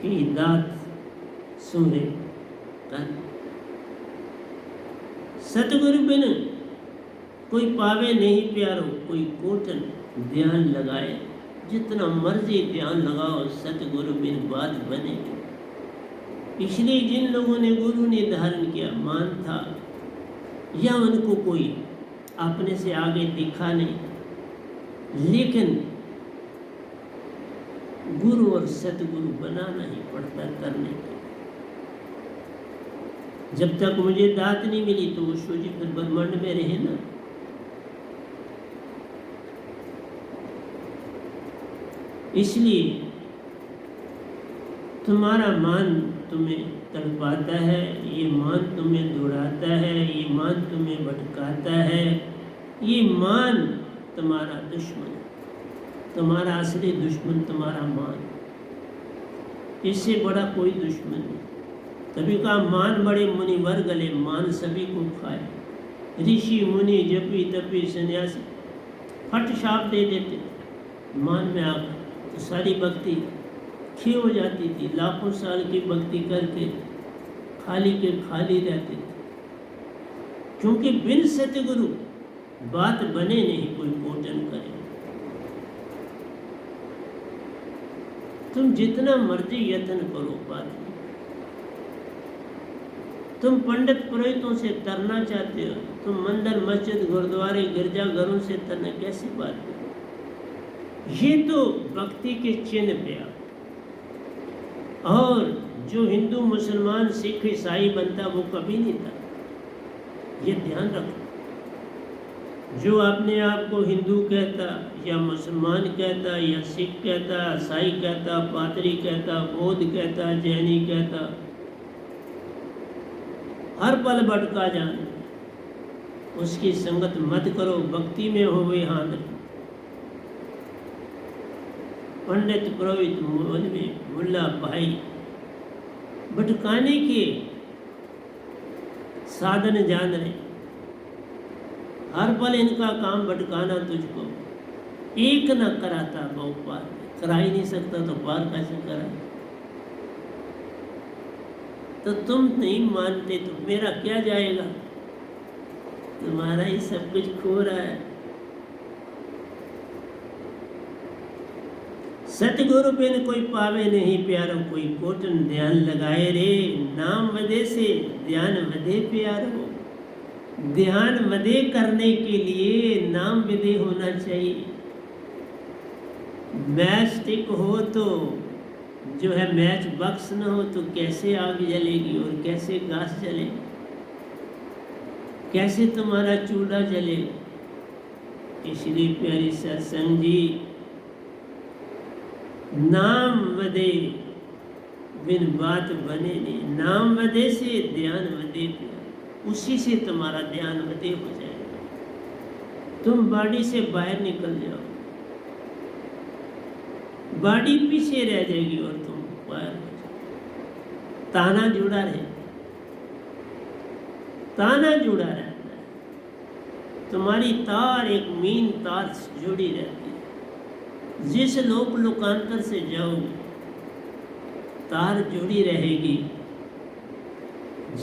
की दात सूरे कर। सतगुरु बिन कोई पावे नहीं प्यारो, कोई कोटन ध्यान लगाए। जितना मर्जी ध्यान लगाओ, सतगुरु बिन बात बनेगी। इसलिए जिन लोगों ने गुरु ने धारण किया, मान था या उनको कोई अपने से आगे दिखा नहीं, लेकिन गुरु और सतगुरु बनाना ही पड़ता करने के। जब तक मुझे दात नहीं मिली तो वो सूजी फिर ब्रह्मांड में रहे ना। इसलिए तुम्हारा मान तुम्हें तड़पाता है, ये मान तुम्हें दौड़ाता है, ये मान तुम्हें भटकाता है, ये मान तुम्हारा दुश्मन, तुम्हारा असली दुश्मन तुम्हारा मान। इससे बड़ा कोई दुश्मन नहीं। तभी कहा मान बड़े मुनिवर गले, मान सभी को खाए। ऋषि मुनि जपी तपी सन्यासी फट शाप दे देते मान में आकर, तो सारी भक्ति खी हो जाती थी। लाखों साल की भक्ति करके खाली के खाली रहते थे, क्योंकि बिन सतगुरु बात बने नहीं, कोई पोषण करे। तुम जितना मर्जी यत्न करो बात नहीं। तुम पंडित पुरोहितों से तरना चाहते हो, तुम मंदिर मस्जिद गुरुद्वारे गिरजाघरों से तरना, कैसी बात है? ये तो भक्ति के चिन्ह पे और जो हिंदू मुसलमान सिख ईसाई बनता वो कभी नहीं था। ये ध्यान रखो। जो अपने आप को हिंदू कहता या मुसलमान कहता या सिख कहता, ईसाई कहता, पादरी कहता, बौद्ध कहता, जैनी कहता, हर पल भटका जाना, उसकी संगत मत करो। भक्ति में हो वे हाथ। पंडित पुरोहित मौलवी मुल्ला भाई भटकाने के साधन जान रहे, हर पल इनका काम भटकाना तुझको। एक न कराता बहु पार, करा ही नहीं सकता तो पार कैसे करा? तो तुम नहीं मानते तो मेरा क्या जाएगा? तुम्हारा ही सब कुछ खो रहा है। सतगुरु बिन कोई पावे नहीं प्यारो, कोई कोटन ध्यान लगाए रे। नाम वदे से ध्यान वदे प्यारो। ध्यान वदे करने के लिए नाम विदे होना चाहिए। मैच स्टिक हो तो जो है मैच बक्स न हो तो कैसे आग जलेगी और कैसे घास जलेगी, कैसे तुम्हारा चूल्हा जलेगा? इसलिए प्यारी सत्संग जी, नाम वदे बिन बात बने नहीं। नाम वदे से ध्यान वदे पे, उसी से तुम्हारा ध्यान वदे हो जाएगा। तुम बॉडी से बाहर निकल जाओ, बॉडी पीछे रह जाएगी और तुम बाहर हो जाओ। ताना जुड़ा रहे, ताना जुड़ा रहता है। तुम्हारी तार एक मीन तार से जुड़ी रहती है। जिस लोक लोकांतर से जाओगे तार जुड़ी रहेगी,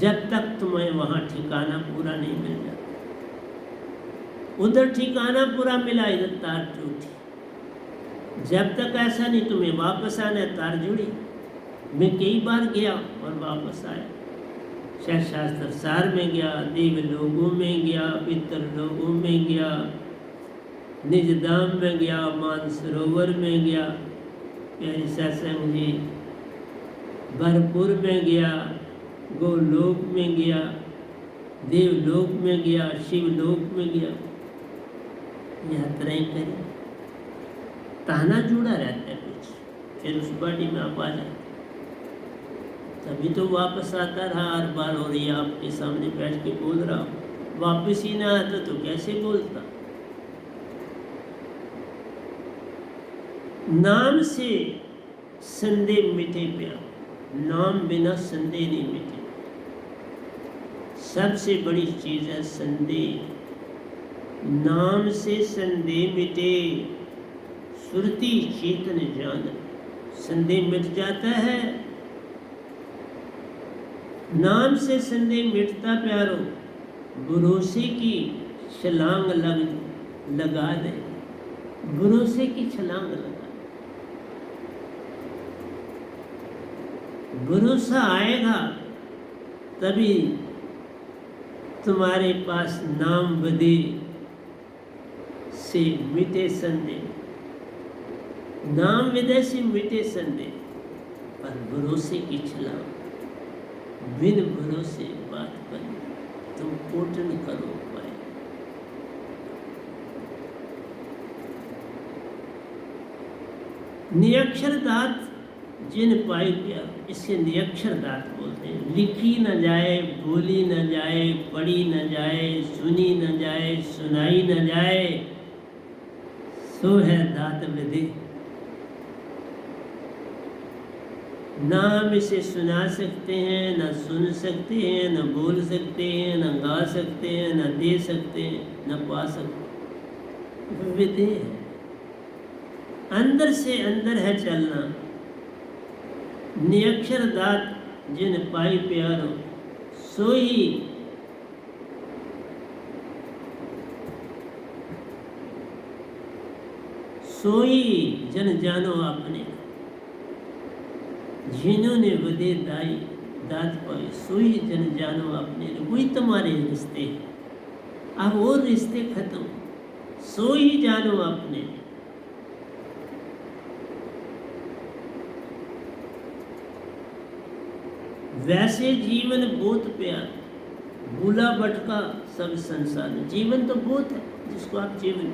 जब तक तुम्हें वहाँ ठिकाना पूरा नहीं मिल जाता। उधर ठिकाना पूरा मिला, इधर तार टूटी। जब तक ऐसा नहीं तुम्हें वापस आना, तार जुड़ी। मैं कई बार गया और वापस आया। शास्त्र सार में गया, देव लोगों में गया, पितर लोगों में गया, निज धाम में गया, मानसरोवर में गया, प्यारी सत्संग जी, भरपूर में गया, गोलोक में गया, देवलोक में गया, शिवलोक में गया, यात्राएं करी। ताना जुड़ा रहता है कुछ, फिर उस बॉडी में आप आ जाते। तभी तो वापस आता रहा हर बार, और ये आपके सामने बैठ के बोल रहा हूँ। वापस ही ना आता तो कैसे बोलता? नाम से संदेह मिटे प्यार, नाम बिना संदेह नहीं मिटे। सबसे बड़ी चीज है संदेह। नाम से संदेह मिटे, सुरती चेतन जान। संदेह मिट जाता है नाम से संदेह मिटता प्यारो, भरोसे की छलांग लगा दे, भरोसे की छलांग लगा दे। भरोसा आएगा तभी तुम्हारे पास नाम बदे से मिटे संदेह, नाम विदय से मिटे संदेह, पर भरोसे की छलांग, बिन भरोसे बात बनी, तुम कोटन करो पाए। निरक्षर दात जिन पाई प्यार, इससे निरक्षर दात बोलते हैं। लिखी न जाए, बोली न जाए, पढ़ी न जाए, सुनी न जाए, सुनाई न जाए, सो है दात विधि। ना हम इसे सुना सकते हैं, न सुन सकते हैं, न बोल सकते हैं, न गा सकते हैं, न दे सकते हैं, न पा सकते। विधि है, अंदर से अंदर है चलना। निरक्षर दात जिन पाई प्यारो, सोई जन जानो आपने, जिन्होंने वदे दाई दात पाई, सोई जन जानो आपने। वही तुम्हारे रिश्ते, अब और रिश्ते खत्म, सोई जानो आपने। वैसे जीवन बहुत प्यार, भूला भटका सब संसार। जीवन तो बहुत है जिसको आप जीवन,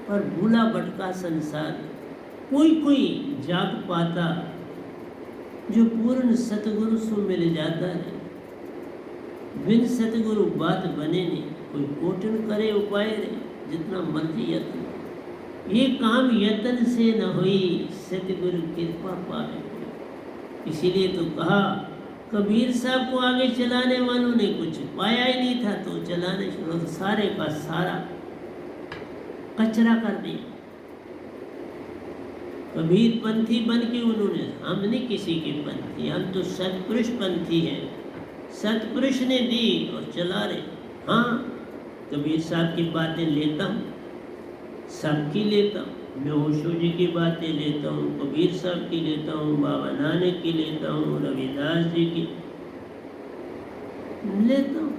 पर भूला भटका संसार। कोई जाग पाता, जो पूर्ण सतगुरु से मिल जाता है। बिन सतगुरु बात बने नहीं, कोई कोटन करे उपाय रे, जितना मर्जी यत्न। ये काम यत्न से न हुई, सतगुरु कृपा पावे। इसीलिए तो कहा, कबीर साहब को आगे चलाने वालों ने कुछ पाया ही नहीं था, तो चलाने शुरू, सारे का सारा कचरा कर दिया। कबीर पंथी बन के उन्होंने, हम नहीं किसी के पंथी, हम तो सतपुरुष पंथी हैं। सतपुरुष ने दी और चला रहे। हाँ, कबीर साहब की बातें लेता हूँ, सबकी लेता हूँ। मैं ओशो जी की बातें लेता हूँ, कबीर साहब की लेता हूँ, बाबा नानक की लेता हूँ, रविदास जी की लेता हूँ।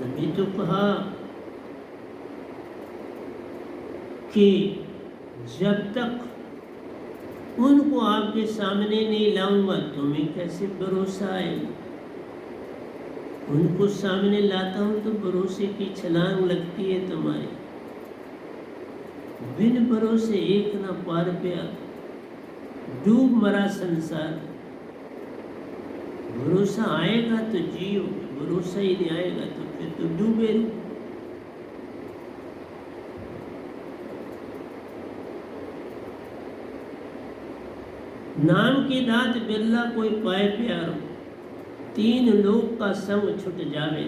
तभी तो कहा कि जब तक उनको आपके सामने नहीं लाऊंगा, तुम्हें कैसे भरोसा आएगा। उनको सामने लाता हूं तो भरोसे की छलांग लगती है तुम्हारी। बिन भरोसे एक ना पार प्यार, डूब मरा संसार। भरोसा आएगा तो जियो, भरोसा ही नहीं आएगा तो फिर तो डूबे रहो। नाम की दात बिरला कोई पाए प्यारो, तीन लोग का संग छुट जावे।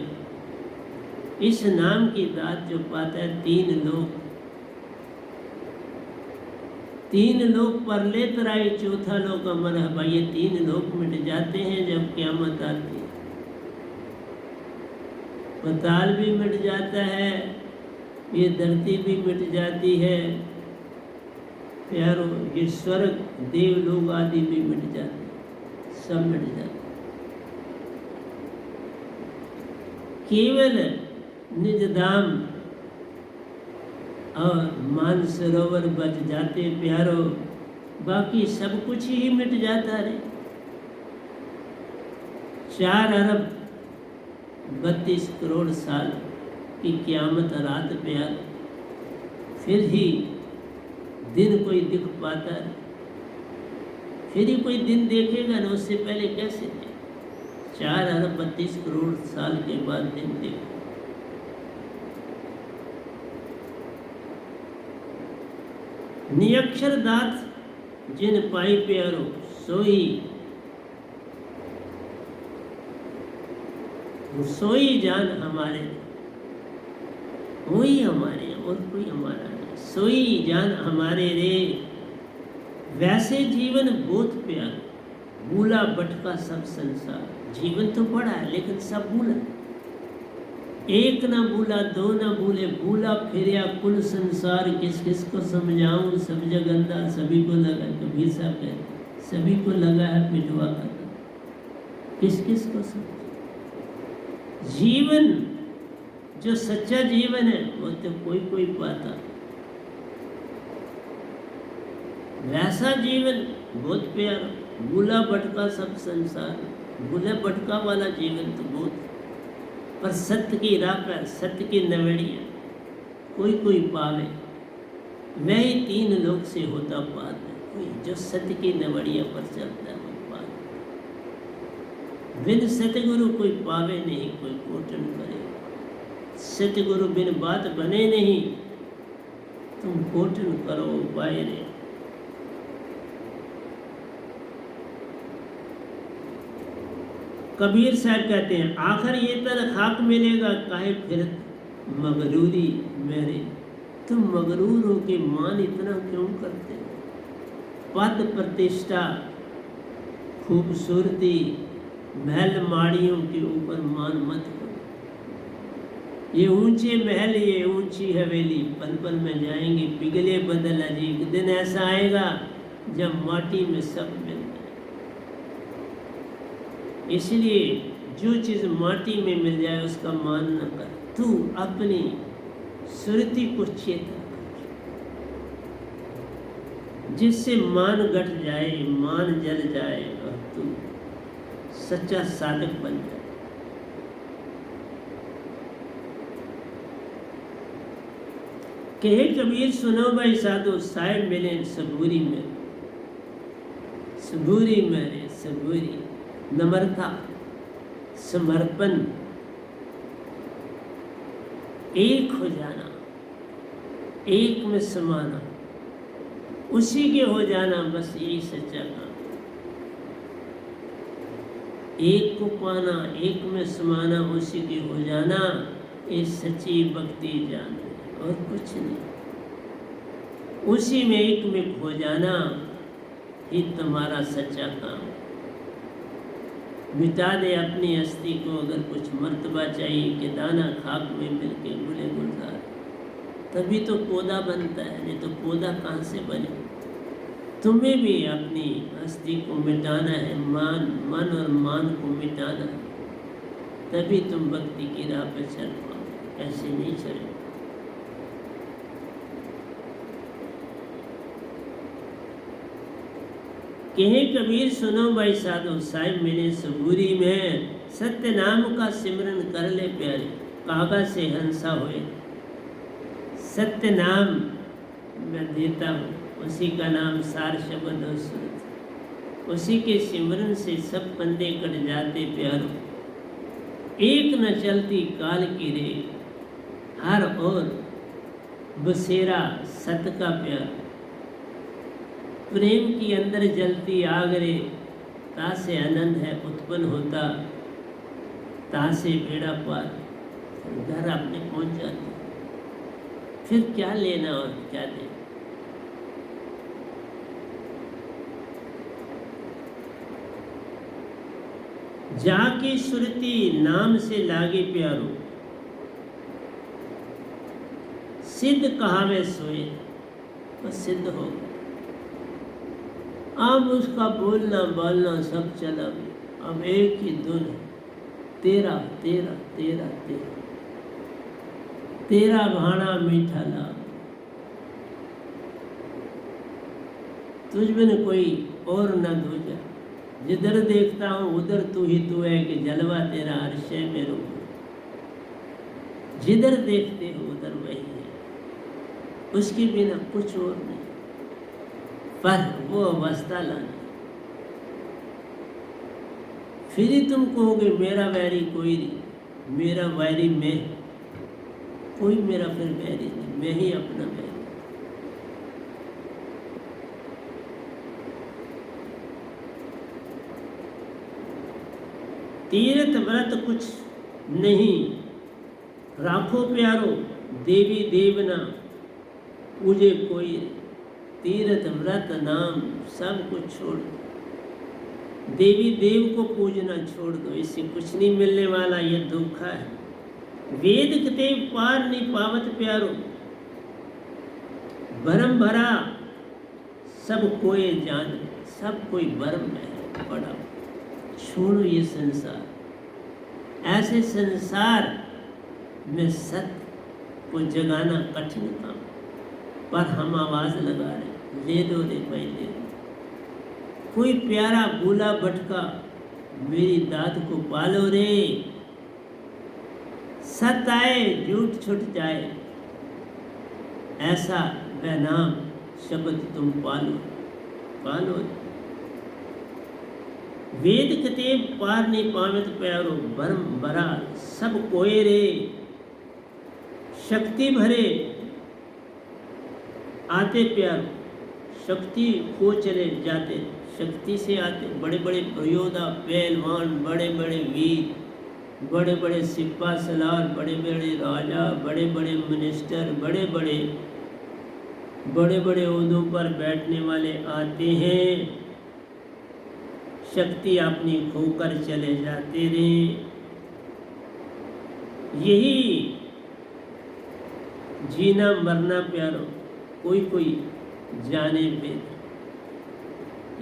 इस नाम की दात जो पाता है, तीन लोग पर ले तराई, चौथा लोग अमर है। भाई, ये तीन लोग मिट जाते हैं जब क़यामत आती है। पाताल भी मिट जाता है, ये धरती भी मिट जाती है प्यारो, ये स्वर्ग देव लोग आदि भी मिट जाते, सब मिट जाते। केवल निज धाम और मानसरोवर बच जाते प्यारो, बाकी सब कुछ ही मिट जाता रे। 4 अरब 32 करोड़ साल की क़यामत रात प्यार, फिर ही दिन कोई दिख पाता है। फिर ही कोई दिन देखेगा ना, उससे पहले कैसे थे। 4 अरब 32 करोड़ साल के बाद दिन देखो। निरक्षर दात जिन पाई प्यारो, सोई जान हमारे, वही हमारे और कोई हमारा नहीं। सोई जान हमारे रे, वैसे जीवन बहुत प्यारा, भूला भटका सब संसार। जीवन तो बड़ा है लेकिन सब भूला, एक ना भूला दो ना भूले, भूला फिरिया कुल संसार। किस किस को समझाऊं, सब जगंदा सभी को लगा। कबीर साहब कहते सभी को लगा है पिटवा का, किस किस को समझ। जीवन जो सच्चा जीवन है वो तो कोई कोई पाता, वैसा जीवन बहुत प्यारा, भूला भटका सब संसार। भूला भटका वाला जीवन तो बहुत, पर सत्य की राह पर, सत्य की नवेड़ियाँ कोई कोई पावे, वही तीन लोक से होता पार है। कोई जो सत्य की नवेड़िया पर चलता है वो पार। बिन सतगुरु कोई पावे नहीं, कोई कोटन करे। सतगुरु बिन बात बने नहीं, तुम कोटन करो बायरे। कबीर साहब कहते हैं आखिर ये तर खाक मिलेगा, काहे फिर मगरूरी मेरे। तुम मगरूर हो के मान इतना क्यों करते हो? पद प्रतिष्ठा खूबसूरती महल माड़ियों के ऊपर मान मत करो। ये ऊंचे महल ये ऊंची हवेली पल पल में जाएंगे, पिघले बदल अजीब। दिन ऐसा आएगा जब माटी में सब मिल जाए। इसलिए जो चीज़ माटी में मिल जाए उसका मान न कर, तू अपनी सुरती को चेता कर, जिससे मान घट जाए, मान जल जाए और तू सच्चा साधक बन जाए। कहे कबीर सुनो भाई साधु, साहेब मिले सबूरी में। सबूरी मेरे सबूरी, नम्रता समर्पण, एक हो जाना, एक में समाना, उसी के हो जाना, बस यही सच्चा काम। एक को पाना, एक में समाना, उसी के हो जाना, ये सच्ची भक्ति जान और कुछ नहीं। उसी में एक में खो जाना ही तुम्हारा सच्चा काम। मिटा दे अपनी हस्ती को, अगर कुछ मर्तबा चाहिए कि दाना खाक में मिलके गुले गुलजार, तभी तो पौधा बनता है, नहीं तो पौधा कहाँ से बने। तुम्हें भी अपनी हस्ती को मिटाना है, मन और मान को मिटाना है, तभी तुम भक्ति की राह पर चल पाओ, ऐसे नहीं चले। कहे कबीर सुनो भाई साधो, साहिब मिले सबूरी में। सत्य नाम का सिमरन कर ले प्यारे, कागा से हंसा होए। सत्य नाम मैं देता हूँ, उसी का नाम सार शब्द और सूरत, उसी के सिमरन से सब पंदे कट जाते प्यारो। एक न चलती काल की रे, हर ओर बसेरा सत का प्यार। प्रेम की अंदर जलती आग रे, तासे आनंद है उत्पन्न होता, तासे बेड़ा पार। घर अपने पहुंच जाते, फिर क्या लेना और क्या देना। जाके सुरती नाम से लागे प्यारो, सिद्ध कहावे सोए तो सिद्ध हो। अब उसका बोलना बोलना सब चला गया, अब एक ही धुन, तेरा तेरा तेरा तेरा, तेरा भाना मीठा लाग, तुझ बिन कोई और न दूजा। जिधर देखता हूँ उधर तू ही तू है, कि जलवा तेरा अर्श है मेरो। जिधर देखते हो उधर वही है, उसके बिना कुछ और नहीं। पर वो अवस्था लाना, फिर ही तुम कहोगे मेरा वैरी कोई नहीं, मेरा वैरी मैं। कोई मेरा फिर वैरी नहीं, मैं ही अपना वैरी। तीर्थ व्रत कुछ नहीं, राखो प्यारो, देवी देवना पूजे कोई। तीर्थ व्रत नाम सब कुछ छोड़ दो, देवी देव को पूजना छोड़ दो, इससे कुछ नहीं मिलने वाला, ये धोखा है। वेद कते पार नहीं पावत प्यारो, भरम भरा सब कोई जान, सब कोई भरम है पड़ा। छोड़ो ये संसार, ऐसे संसार में सत्य को जगाना कठिन काम, पर हम आवाज लगा रहे, ले दो रे भाई ले दो। कोई प्यारा भूला भटका मेरी दाद को पालो रे, सत्य आए झूठ छुट जाए, ऐसा वह नाम शब्द तुम पालो पालो। वेद कते पार नहीं पावत प्यारो, भरम भरा सब कोय रे। शक्ति भरे आते प्यारो, शक्ति को चले जाते, शक्ति से आते बड़े बड़े योद्धा पहलवान, बड़े बड़े वीर, बड़े बड़े सिपा सलार, बड़े बड़े राजा, बड़े बड़े मिनिस्टर, बड़े बड़े ओहदों पर बैठने वाले आते हैं, शक्ति अपनी खोकर चले जाते रहे। यही जीना मरना प्यारो, कोई कोई जाने पे,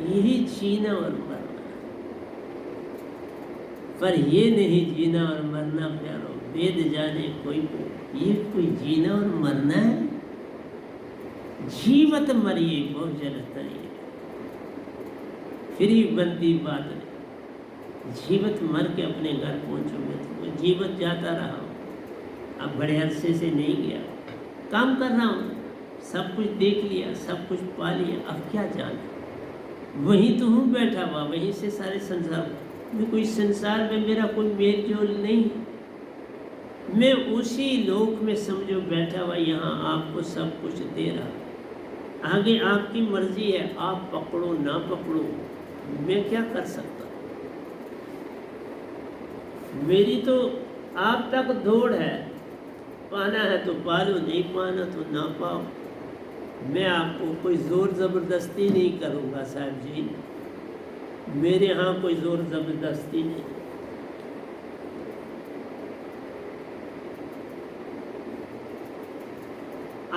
यही जीना और मरना, पर ये नहीं जीना और मरना प्यारो, वेद जाने कोई कोई, ये कोई जीना और मरना है। जीवत मरिए बहुत जलत तरिए, फिर ही बनती बात नहीं। जीवत मर के अपने घर पहुंचोगे तो जीवत जाता रहा, अब बड़े अरसे से नहीं गया, काम कर रहा हूँ, सब कुछ देख लिया, सब कुछ पा लिया, अब क्या जाना, वहीं तो हूँ बैठा हुआ, वहीं से सारे संसार में, कोई संसार में मेरा कोई मेल जोल नहीं, मैं उसी लोक में समझो बैठा हुआ, यहाँ आपको सब कुछ दे रहा, आगे आपकी मर्जी है, आप पकड़ो ना पकड़ो, मैं क्या कर सकता। मेरी तो आप तक दौड़ है, पाना है तो पालो, नहीं पाना तो ना पाओ। मैं आपको कोई ज़ोर ज़बरदस्ती नहीं करूँगा साहब जी, मेरे यहाँ कोई ज़ोर ज़बरदस्ती नहीं।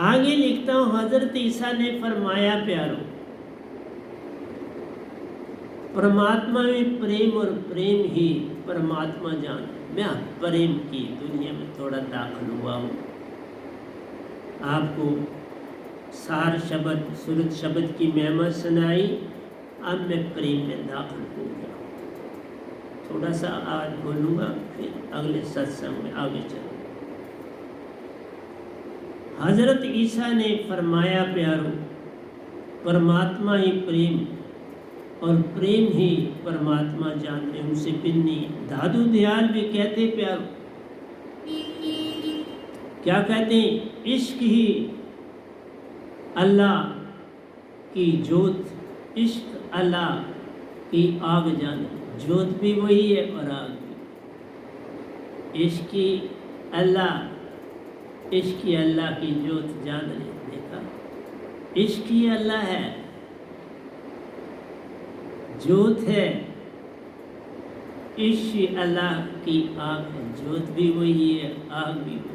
आगे लिखता हूँ, हजरत ईसा ने फरमाया प्यारो, परमात्मा में प्रेम और प्रेम ही परमात्मा जान। मैं प्रेम की दुनिया में थोड़ा दाखिल हुआ हूँ, आपको सार शब्द सूरत शब्द की महिमा सुनाई, अब मैं प्रेम में दाखिल हो गया, थोड़ा सा आज बोलूँगा, फिर अगले सत्संग में आगे चलूँगा। हजरत ईसा ने फरमाया प्यारो, परमात्मा ही प्रेम और प्रेम ही परमात्मा जान रहे, उनसे पिन्नी दादू दयाल भी कहते प्यारो, क्या कहते हैं, इश्क ही अल्लाह की जोत, इश्क अल्लाह की आग जान, जोत भी वही है और आग भी, इश्क की अल्लाह, इश्क की अल्लाह की जोत जान रहे। देखा, इश्क ही अल्लाह है, जोत है, इश्क अल्लाह की आग है, जोत भी वही है, आग भी वही।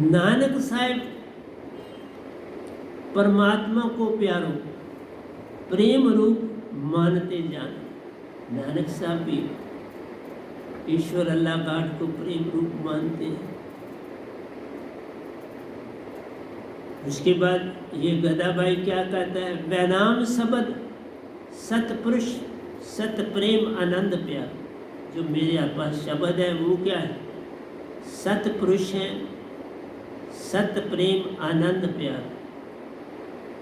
नानक साहब परमात्मा को प्यारो प्रेम रूप मानते जाने, नानक साहब भी ईश्वर अल्लाह गाड को प्रेम रूप मानते हैं। उसके बाद ये गदाबाई क्या कहता है, वैनाम शब्द सतपुरुष सत प्रेम आनंद प्यार, जो मेरे पास शब्द है वो क्या है, सतपुरुष है, सत प्रेम आनंद प्यार,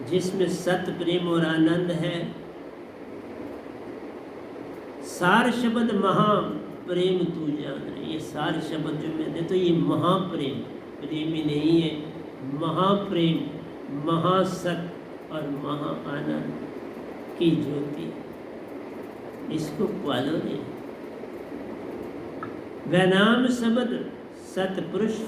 जिसमें सत प्रेम और आनंद है। सार शब्द महा प्रेम तू जान रहे, ये सारे शब्द जो मैंने तो ये महाप्रेम, प्रेम ही नहीं है, महाप्रेम, महासत और महा आनंद की ज्योति, इसको पालो नहीं। वैनाम शब्द सतपुरुष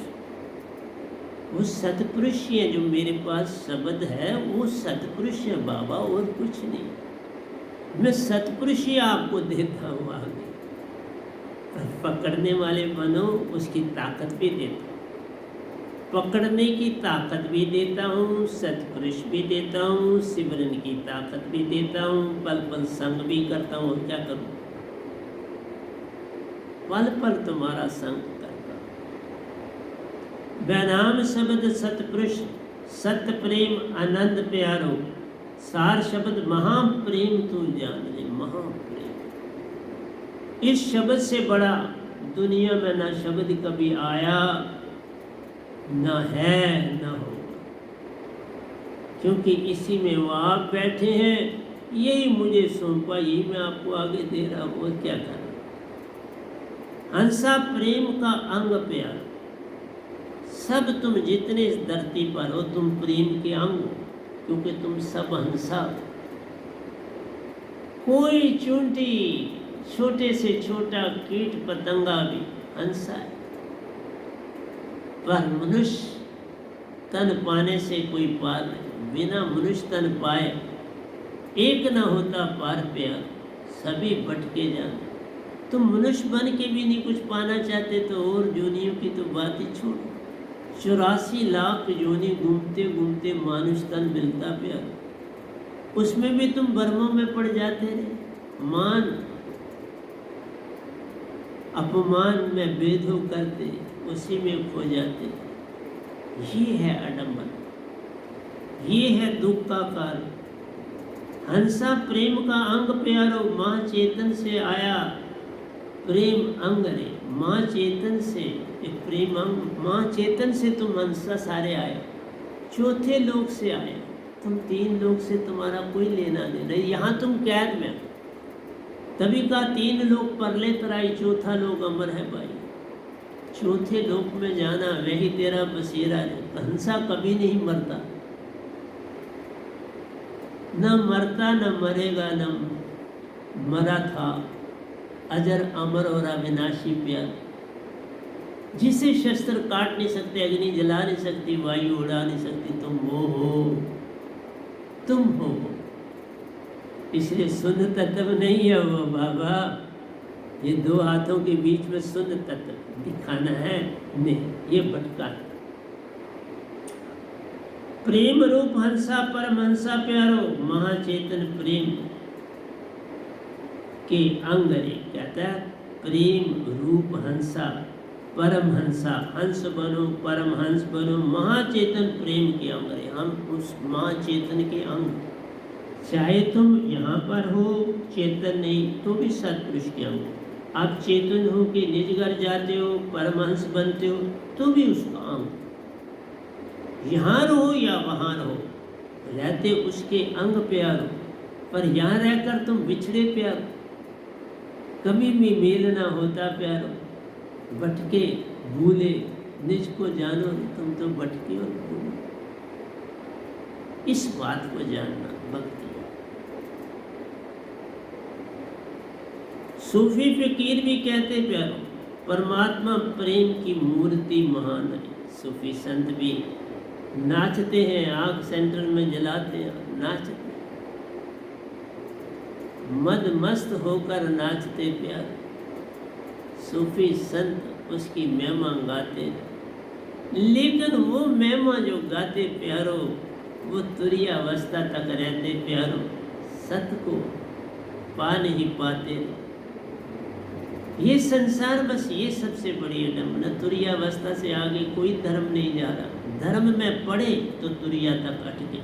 वो सतपुरुष ही है। जो मेरे पास शब्द है वो सतपुरुष है बाबा, और कुछ नहीं। मैं सतपुरुष ही आपको देता हूँ आगे। पकड़ने वाले बनो, उसकी ताकत भी देता हूँ, पकड़ने की ताकत भी देता हूँ, सतपुरुष भी देता हूँ, सिमरन की ताकत भी देता हूँ, पल पल संग भी करता हूँ। और क्या करूँ? पल पल तुम्हारा संग करता हूँ। बैनाम शब्द सतपुरुष, सत्य प्रेम आनंद प्यारो, सार शब्द महाप्रेम तू जान ले। महाप्रेम, इस शब्द से बड़ा दुनिया में ना शब्द कभी आया, ना है, ना होगा। क्योंकि इसी में वो आप बैठे हैं, यही मुझे सौंपा, यही मैं आपको आगे दे रहा हूँ। और क्या कर रहा हूँ? हंसा प्रेम का अंग प्यार, सब तुम जितने इस धरती पर हो तुम प्रेम के अंग हो, क्योंकि तुम सब हंसा। कोई चूंटी, छोटे से छोटा कीट पतंगा भी हंसा है। पर मनुष्य तन पाने से कोई पार नहीं, बिना मनुष्य तन पाए एक न होता पार प्यार, सभी भटके जाते। तुम मनुष्य बन के भी नहीं कुछ पाना चाहते तो और जोनियों की तो बात ही छोड़ो। 84 लाख जोनी घूमते घूमते मानुष तन मिलता प्यार, उसमें भी तुम भ्रमों में पड़ जाते रहे। मान अपमान में भेदो करते, उसी में खो जाते। ये है अडम्बन, ये है दुख का कारण। हंसा प्रेम का अंग प्यारो, माँ चेतन से आया प्रेम अंग रे। माँ चेतन से एक प्रेम अंग, माँ चेतन से तुम हंसा सारे आए, चौथे लोक से आए। तुम 3 लोक से तुम्हारा कोई लेना देना, यहाँ तुम कैद में। तभी का 3 लोक परले तराई, चौथा लोक अमर है भाई। चौथे लोक में जाना वही तेरा बसेरा है। हंसा कभी नहीं मरता, न मरता न मरेगा, न मरा था। अजर अमर और अविनाशी प्यार, जिसे शस्त्र काट नहीं सकते, अग्नि जला नहीं सकती, वायु उड़ा नहीं सकती, तुम वो हो, तुम हो। इसलिए शुद्ध तत्व नहीं है वो बाबा, ये 2 हाथों के बीच में शुद्ध तत्व दिखाना है नहीं, ये भटका है। प्रेम रूप हंसा परम हंसा प्यारो, महाचेतन प्रेम के अंग रे। कहता है प्रेम रूप हंसा परम हंसा, हंस बनो परम हंस बनो, महाचेतन प्रेम के अंग रे। हम उस महाचेतन के अंग, चाहे तुम यहाँ पर हो चेतन नहीं तो भी सत्पुरुष के अंग। आप चेतन हो कि निज घर जाते हो, परमहंस बनते हो तो भी उसका अंग। यहाँ रहो या वहाँ रहो, रहते उसके अंग प्यार हो। पर यहाँ रहकर तुम बिछड़े प्यार, कभी भी मेल ना होता प्यार, भटके भूले निज को जानो, तुम तो भटके और भूले। इस बात को जानना भक्ति। सूफी फकीर भी कहते प्यारो, परमात्मा प्रेम की मूर्ति महान है। सूफी संत भी नाचते हैं, आग सेंटर में जलाते हैं, नाचते मद मस्त होकर नाचते प्यार। सूफी संत उसकी महिमा गाते, लेकिन वो महिमा जो गाते प्यारो वो तुरीय अवस्था तक रहते प्यारो, सत्य को पा नहीं पाते। ये संसार बस ये सबसे बड़ी अडम्बना, तुरीय अवस्था से आगे कोई धर्म नहीं जा रहा। धर्म में पड़े तो तुरीय तक अटके,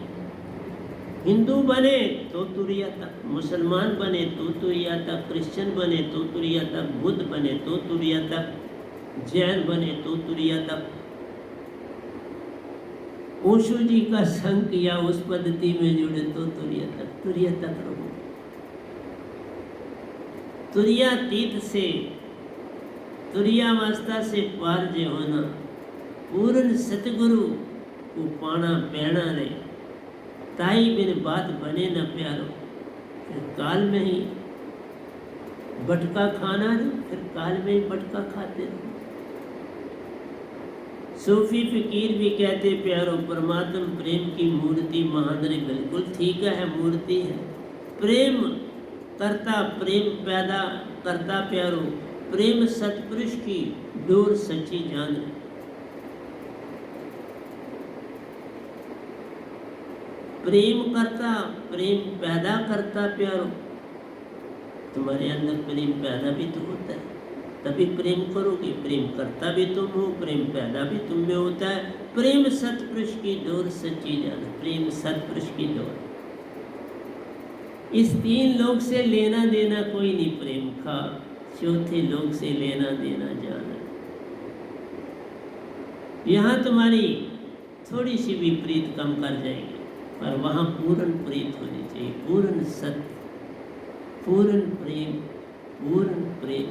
हिंदू बने तो तुरीय तक, मुसलमान बने तो तुरीय तक, क्रिश्चियन बने तो तुरीय तक, बुद्ध बने तो तुरीय तक, जैन बने तो तुरीय तक। ओशो जी का संग या उस पद्धति में जुड़े तो तुरीय तक रहो। तुरीयातीत से, तुरीयावस्था से पार जे होना, पूर्ण सतगुरु को पाना पैना रे। ताई बिन बात बने न प्यारो, फिर काल में ही बटका खाना रे, फिर काल में ही बटका खाते रहो। सूफी फकीर भी कहते प्यारो परमात्म प्रेम की मूर्ति महान रे। बिल्कुल ठीक है, मूर्ति है। प्रेम करता, प्रेम पैदा करता प्यारो, प्रेम सतपुरुष की डोर सच्ची जान रे। प्रेम करता, प्रेम पैदा करता प्यारो। तुम्हारे अंदर प्रेम पैदा भी तो होता है, तभी प्रेम करोगे। प्रेम करता भी तुम हो, प्रेम पैदा भी तुम में होता है। प्रेम सतपुरुष की डोर सच्ची जान, प्रेम सतपुरुष की डोर। इस तीन लोग से लेना देना कोई नहीं प्रेम का, चौथे लोग से लेना देना जाना। यहाँ तुम्हारी थोड़ी सी भी प्रीत कम कर जाएगी, पर वहाँ पूर्ण प्रीत होनी चाहिए, पूर्ण सत्य, पूर्ण प्रेम, पूर्ण प्रेम।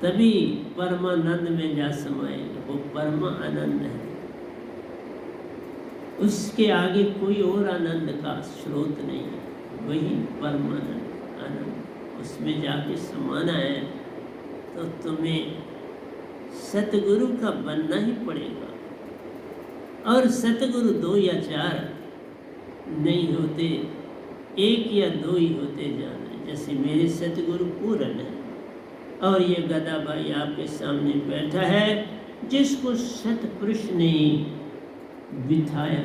तभी परमानंद में जा समाएगा। वो परम आनंद है, उसके आगे कोई और आनंद का स्रोत नहीं है। वही परमानंद आनंद, उसमें जाके समाना है तो तुम्हें सतगुरु का बनना ही पड़ेगा। और सतगुरु 2 या 4 नहीं होते, 1 या 2 ही होते जान रहे। जैसे मेरे सतगुरु पूर्ण है, और ये गदा भाई आपके सामने बैठा है, जिसको सतपुरुष ने बिठाया,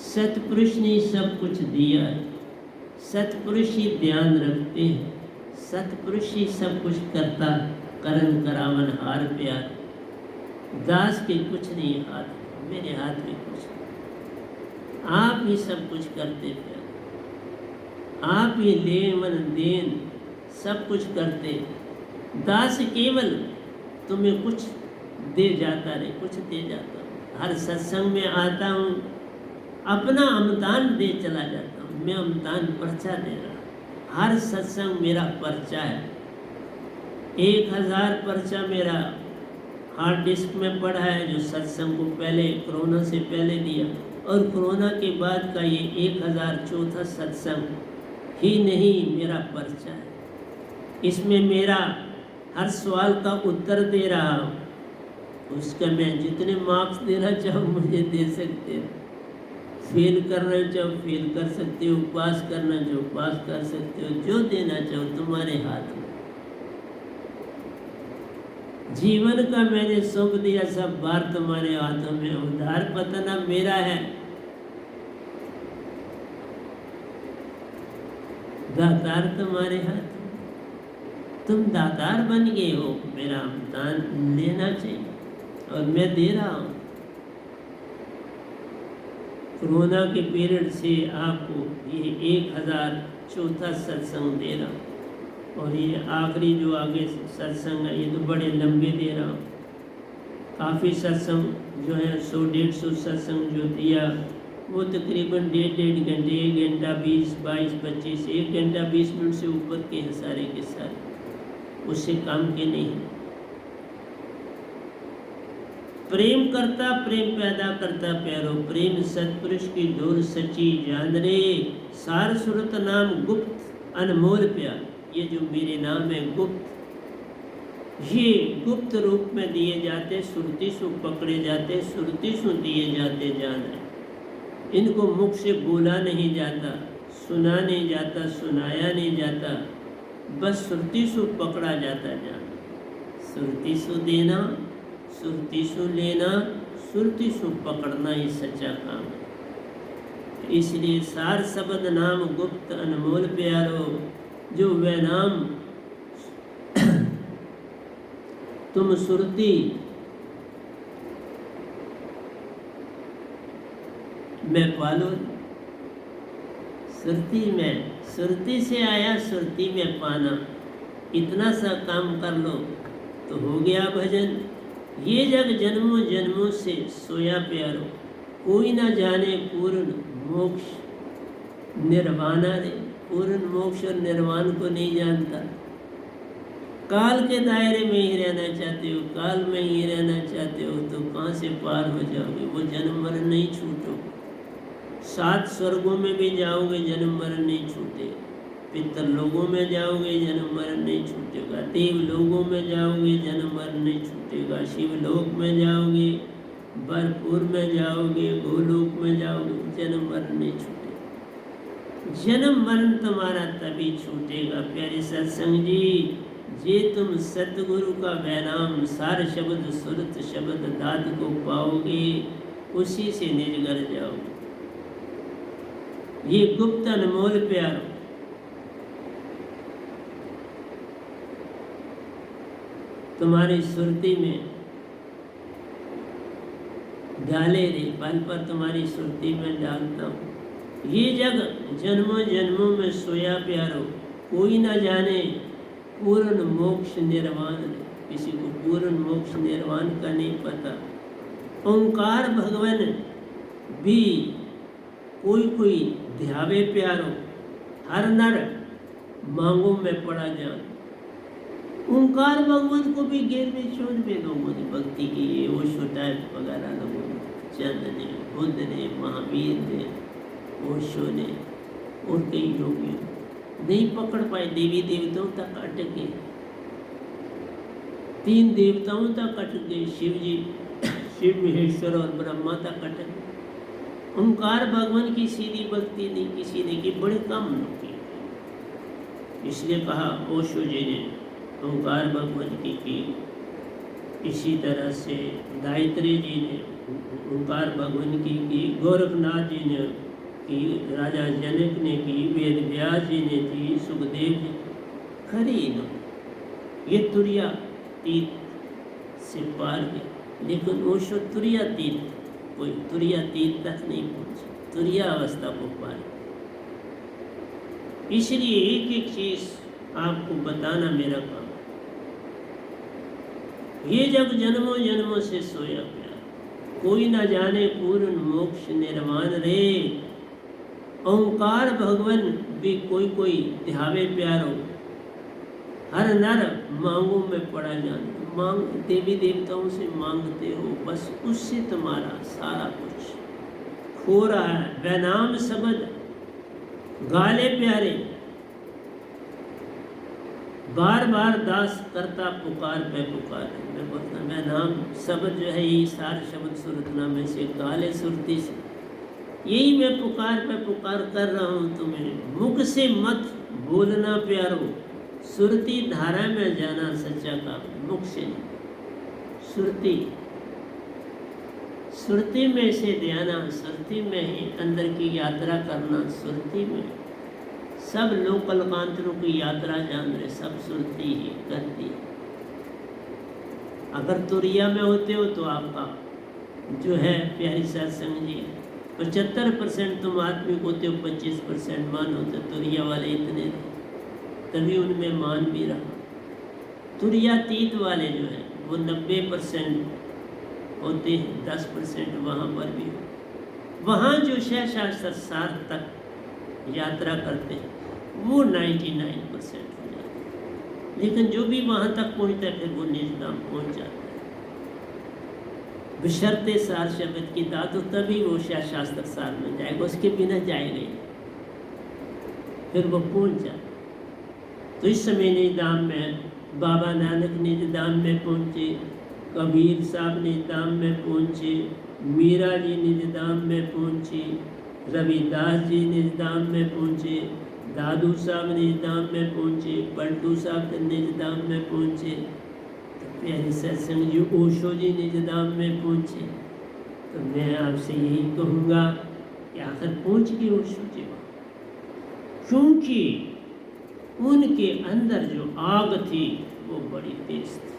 सतपुरुष ने सब कुछ दिया है। सतपुरुष ही ध्यान रखते हैं, सतपुरुष ही सब कुछ करता, करन करावन हार प्यार। दास के कुछ नहीं हाथ, मेरे हाथ में कुछ नहीं। आप ही सब कुछ करते प्यार, आप ही लेवन देन सब कुछ करते। दास केवल तुम्हें कुछ दे जाता रहे, कुछ दे जाता हूँ। हर सत्संग में आता हूँ, अपना अमदान दे चला जाता हूँ। मैं अमदान पर्चा दे रहा, हर सत्संग मेरा पर्चा है। 1000 पर्चा मेरा हार्ड डिस्क में पड़ा है, जो सत्संग को पहले कोरोना से पहले दिया, और कोरोना के बाद का ये 1004वां सत्संग ही नहीं मेरा पर्चा है। इसमें मेरा हर सवाल का उत्तर दे रहा हूँ, उसका मैं जितने मार्क्स देना चाहूँ मुझे दे सकते हो। फेल करना चाहो फेल कर सकते हो, पास करना चाहो पास कर सकते हो, जो देना चाहो तुम्हारे हाथ में। जीवन का मैंने सौंप दिया, सब बार तुम्हारे हाथों में। उधार पतन अब मेरा है, दातार तुम्हारे हाथ। तुम दातार बन गए हो, मेरा दान लेना चाहिए, और मैं दे रहा हूँ। कोरोना के पीरियड से आपको ये 1004वां सत्संग दे रहा हूँ, और ये आखिरी जो आगे सत्संग है ये तो बड़े लंबे दे रहा हूँ। काफ़ी सत्संग जो है 100-150 सत्संग जो दिया वो तकरीबन 1.5 घंटे, 1 घंटा 20, 22, 25, 1 घंटा 20 मिनट से ऊपर के हैं सारे के सारे, उससे कम के नहीं। प्रेम करता, प्रेम पैदा करता प्यारो, प्रेम सतपुरुष की डोर सच्ची जान रे। सार सुरत नाम गुप्त अनमोल प्यार, ये जो मेरे नाम है गुप्त, ये गुप्त रूप में दिए जाते, सुरती सु पकड़े जाते, सुरती सु दिए जाते जान रे। इनको मुख से बोला नहीं जाता, सुना नहीं जाता, सुनाया नहीं जाता, बस सुरती सु पकड़ा जाता जान। सुरती सु देना, सुरती सु लेना, सुरती सु पकड़ना ही सच्चा काम है। इसलिए सार शब्द नाम गुप्त अनमोल प्यारो, जो वह नाम तुम सुरती में पालो। सुरती में, सुरती से आया सुरती में पाना, इतना सा काम कर लो तो हो गया भजन। ये जग जन्मों जन्मों से सोया प्यारो, कोई ना जाने पूर्ण मोक्ष निर्वाणा रे। पूर्ण मोक्ष और निर्वाण को नहीं जानता। काल के दायरे में ही रहना चाहते हो, काल में ही रहना चाहते हो तो कहाँ से पार हो जाओगे। वो जन्म मरण नहीं छूटोगे। 7 स्वर्गों में भी जाओगे, जन्म मरण नहीं छूटे। पितर लोगों में जाओगे जन्म मरण नहीं छूटेगा, देव लोगों में जाओगे जन्म मरण नहीं छूटेगा, शिव लोक में जाओगे, भरपूर में जाओगे, गोलोक में जाओगे, जन्म मरण नहीं छूटेगा। जन्म मरण तुम्हारा तभी छूटेगा प्यारे सत्संग जी, जे तुम सतगुरु का वैराम सार शब्द सुरत शब्द दाद को पाओगे, उसी से निर्गर जाओगे। ये गुप्त अनमोल प्यारो, तुम्हारी सुरती में डाले रे, पल पर तुम्हारी सुरती में डालता हूँ। ये जग जन्मों जन्मों में सोया प्यारो, कोई ना जाने पूर्ण मोक्ष निर्वाण। किसी को पूर्ण मोक्ष निर्वाण का नहीं पता। ओंकार भगवान भी कोई ध्यावे प्यारो, हर नर मांगों में पड़ा जान। ओंकार भगवान को भी 11वें लोगों ने भक्ति की है, वो टाइप वगैरह लोगों ने, चंद ने, बुद्ध ने, महावीर ने, ओशो ने और कई योगी नहीं पकड़ पाए। देवी देवताओं तक अटक गए, 3 देवताओं तक अटक गए, शिव जी, शिव महेश्वर और ब्रह्मा तक अटक गए। ओंकार भगवान की सीधी भक्ति नहीं किसी ने की, बड़े कम लोग की। इसलिए कहा ओशो जी ने ओंकार भगवान की। इसी तरह से गायत्री जी ने ओंकार भगवान की, गोरखनाथ जी ने की, राजा जनक ने की, वेद व्यास जी ने की, सुखदेव जी खरी नो। ये तुरिया तीत से पार गए, लेकिन ओशो तुरिया तीत, कोई तुरिया तीत तक नहीं पहुंचे, तुरिया अवस्था को पार। इसलिए एक एक चीज आपको बताना मेरा काम। ये जग जन्मों जन्मों से सोया प्यार, कोई न जाने पूर्ण मोक्ष निर्वाण रे। ओंकार भगवान भी कोई ध्यावे प्यारो, हर नर मांगों में पड़ा जान। मांग देवी देवताओं से मांगते हो, बस उससे तुम्हारा सारा कुछ खो रहा है। वैनाम शब्द गाले प्यारे, बार बार दास करता पुकार पे पुकार। मैं बोलता मैं नाम शब्द जो है ये सार शब्द सुरतना में से गाले सुरती से, यही मैं पुकार पे पुकार कर रहा हूँ तुम्हें। मुख से मत बोलना प्यारो, सुरती धारा में जाना सच्चा काम। मुख से सुरती, सुरती में से ध्याना, सुरती में ही अंदर की यात्रा करना। सुरती में सब लोक कल्पांतरों की यात्रा जान रहे, सब सुरती ही करती। अगर तुरिया में होते हो तो आपका जो है प्यारी सत्संग जी 75% तुम आत्मिक होते हो, 25% मान होते। तुरिया वाले इतने तभी उनमें मान भी रहा। तुरियातीत वाले जो है वो 90% होते हैं, 10% वहाँ पर भी। वहाँ जो शास्त्र सार तक यात्रा करते हैं वो 99% हो जाता है, लेकिन जो भी वहाँ तक पहुँचता है फिर वो निजधाम पहुँच जाता है। बशर्ते सार शब्द की दातु, तभी वो शास्त्र सार में जाएगा, उसके बिना जाएगा ही, फिर वो पहुँच जाता। तो इस समय निजधाम में बाबा नानक निजधाम में पहुँचे, कबीर साहब निजधाम में पहुँचे, मीरा जी निजधाम में पहुँचे, रविदास जी निजधाम में पहुँचे, दादू साहब निजधाम में पहुँचे, पलटू साहब निजधाम में पहुँचे, प्यारे सत्संग जी ओशो जी निजधाम में पहुँचे। तो मैं आपसे यही कहूँगा कि आखिर पहुँच गए ओशो जी, क्योंकि उनके अंदर जो आग थी वो बड़ी तेज थी।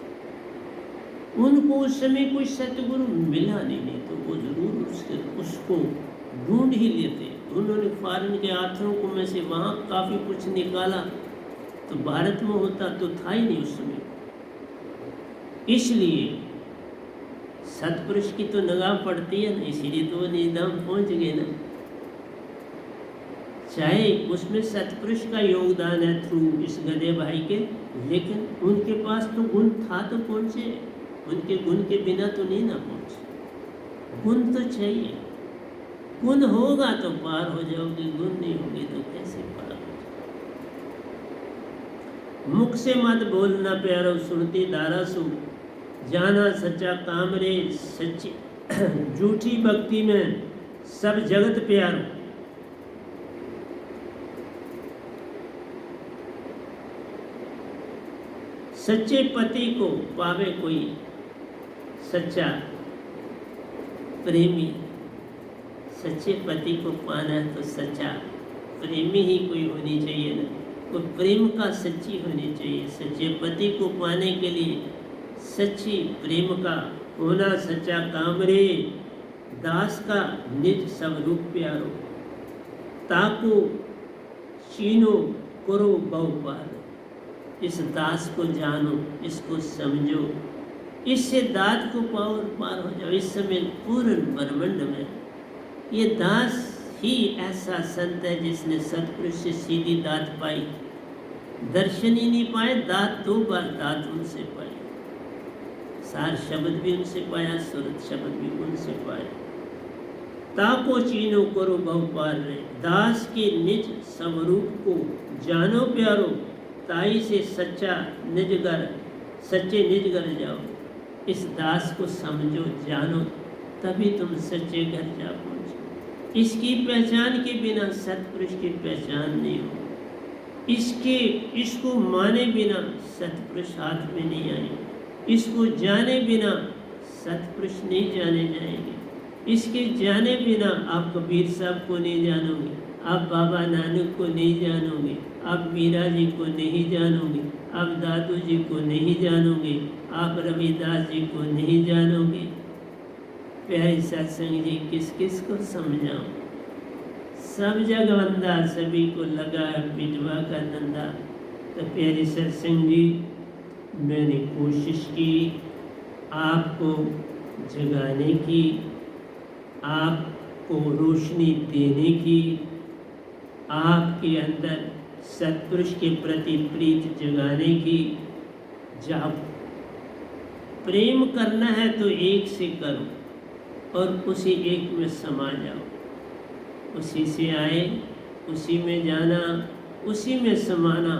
उनको उस समय कोई सतगुरु मिला नहीं तो वो जरूर उसको ढूंढ ही लेते। उन्होंने फॉरेन के आथरों में से वहाँ काफ़ी कुछ निकाला, तो भारत में होता तो था ही नहीं उस समय। इसलिए सतपुरुष की तो निगाह पड़ती है ना, इसीलिए तो वो निजधाम पहुँच गए ना। चाहे उसमें सतपुरुष का योगदान है थ्रू इस गधे भाई के, लेकिन उनके पास तो गुण था तो पहुँचे, उनके गुण के बिना तो नहीं ना पहुँचे। गुण तो चाहिए, गुण होगा तो पार हो जाओगे, गुण नहीं होगी तो कैसे पार हो जाओगे। मुख से मत बोलना प्यारो सुरती दारा सु, जाना सच्चा काम रे सच्ची झूठी भक्ति में सब जगत प्यारो। सच्चे पति को पावे कोई सच्चा प्रेमी, सच्चे पति को पाना है तो सच्चा प्रेमी ही कोई होनी चाहिए ना, कोई प्रेम का सच्ची होनी चाहिए। सच्चे पति को पाने के लिए सच्ची प्रेम का होना सच्चा काम रे, दास का निज स्वरूप प्यारो, ताको चीनो करो बहु पार। इस दास को जानो, इसको समझो, इससे दात को पाओ और पार हो जाओ। इस समय पूर्ण ब्रह्मांड में ये दास ही ऐसा संत है जिसने सतपुरुष से सीधी दात पाई, दर्शन ही नहीं पाए, दात 2 बार दात उनसे पाई, सार शब्द भी उनसे पाया, सुरत शब्द भी उनसे पाया। ताको चीनो करो बहु पार रे, दास के निज स्वरूप को जानो प्यारो, ताई से सच्चा निज घर, सच्चे निज घर जाओ। इस दास को समझो जानो, तभी तुम सच्चे घर जा पहुँचो। इसकी पहचान के बिना सतपुरुष की पहचान नहीं हो, इसको माने बिना सतपुरुष हाथ में नहीं आएंगे, इसको जाने बिना सतपुरुष नहीं जाने जाएंगे, इसके जाने बिना आप कबीर साहब को नहीं जानोगे, आप बाबा नानक को नहीं जानोगे, आप मीरा जी को नहीं जानोगे, आप दादू जी को नहीं जानोगे, आप रविदास जी को नहीं जानोगे। प्यारे सत्संग जी किस किस को समझाऊं, सब जगह बंदा सभी को लगा बिटवा का धंधा। तो प्यारे सत्संग जी मैंने कोशिश की आपको जगाने की, आपको रोशनी देने की, आपके अंदर सत्पुरुष के प्रति प्रीत जगाने की। जब प्रेम करना है तो एक से करो और उसी एक में समा जाओ, उसी से आए, उसी में जाना, उसी में समाना।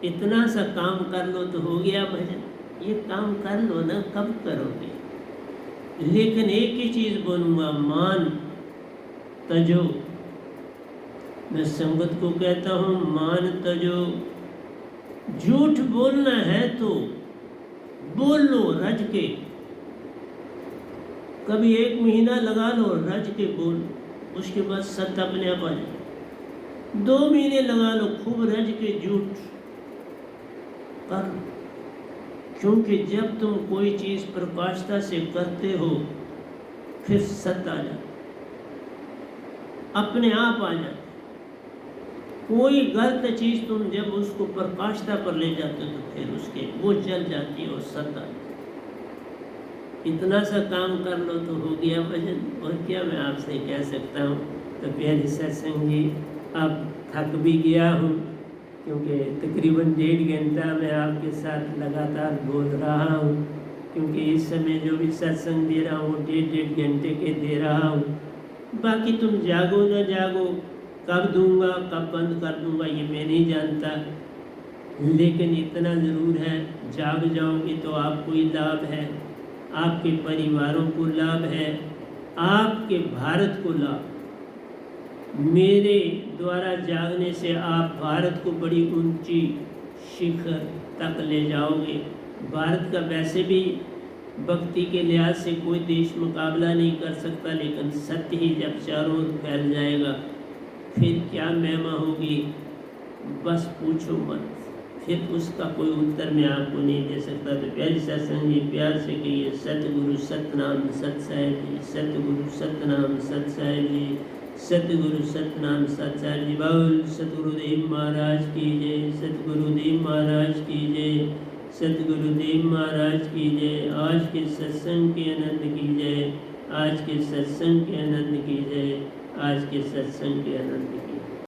इतना सा काम कर लो तो हो गया भजन। ये काम कर लो ना, कब करोगे? लेकिन एक ही चीज़ बोलूँगा, मान तजो। मैं संगत को कहता हूँ मान तजो। झूठ बोलना है तो बोल लो रज के, कभी 1 महीना लगा लो रज के बोल, उसके बाद सत्य अपने आप आ जाए। 2 महीने लगा लो खूब रज के झूठ कर, क्योंकि जब तुम कोई चीज़ प्रकाशता से करते हो फिर सत्य आ जाता, अपने आप आ जाता। कोई गलत चीज़ तुम जब उसको प्रकाशता पर ले जाते हो तो फिर उसके वो जल जाती है और सत्य आ जाती। इतना सा काम कर लो तो हो गया भजन। और क्या मैं आपसे कह सकता हूँ। तो प्यारे सत्संग जी अब थक भी गया हूँ, क्योंकि तकरीबन 1.5 घंटा मैं आपके साथ लगातार बोल रहा हूँ, क्योंकि इस समय जो भी सत्संग दे रहा हूँ 1.5 घंटे के दे रहा हूँ। बाकी तुम जागो ना जागो, कब दूंगा कब बंद कर दूंगा ये मैं नहीं जानता, लेकिन इतना ज़रूर है जाग जाओगे तो आपको ही लाभ है, आपके परिवारों को लाभ है, आपके भारत को लाभ। मेरे द्वारा जागने से आप भारत को बड़ी ऊंची शिखर तक ले जाओगे। भारत का वैसे भी भक्ति के लिहाज से कोई देश मुकाबला नहीं कर सकता, लेकिन सत्य ही जब चारों ओर फैल जाएगा फिर क्या महिमा होगी, बस पूछो मत, फिर उसका कोई उत्तर मैं आपको नहीं दे सकता। तो प्यारे सत्संग जी प्यार से कहिए सतगुरु सतनाम सत साहिब जी, सतगुरु सतनाम सत साहिब जी, सतगुरु सतनाम सत साहिब जी। बोल सतगुरुदेव महाराज की जय, सतगुरुदेव महाराज की जय, सतगुरुदेव महाराज की जय। आज के सत्संग के आनंद की जय, आज के सत्संग के आनंद की जय, आज के सत्संग के आनंद की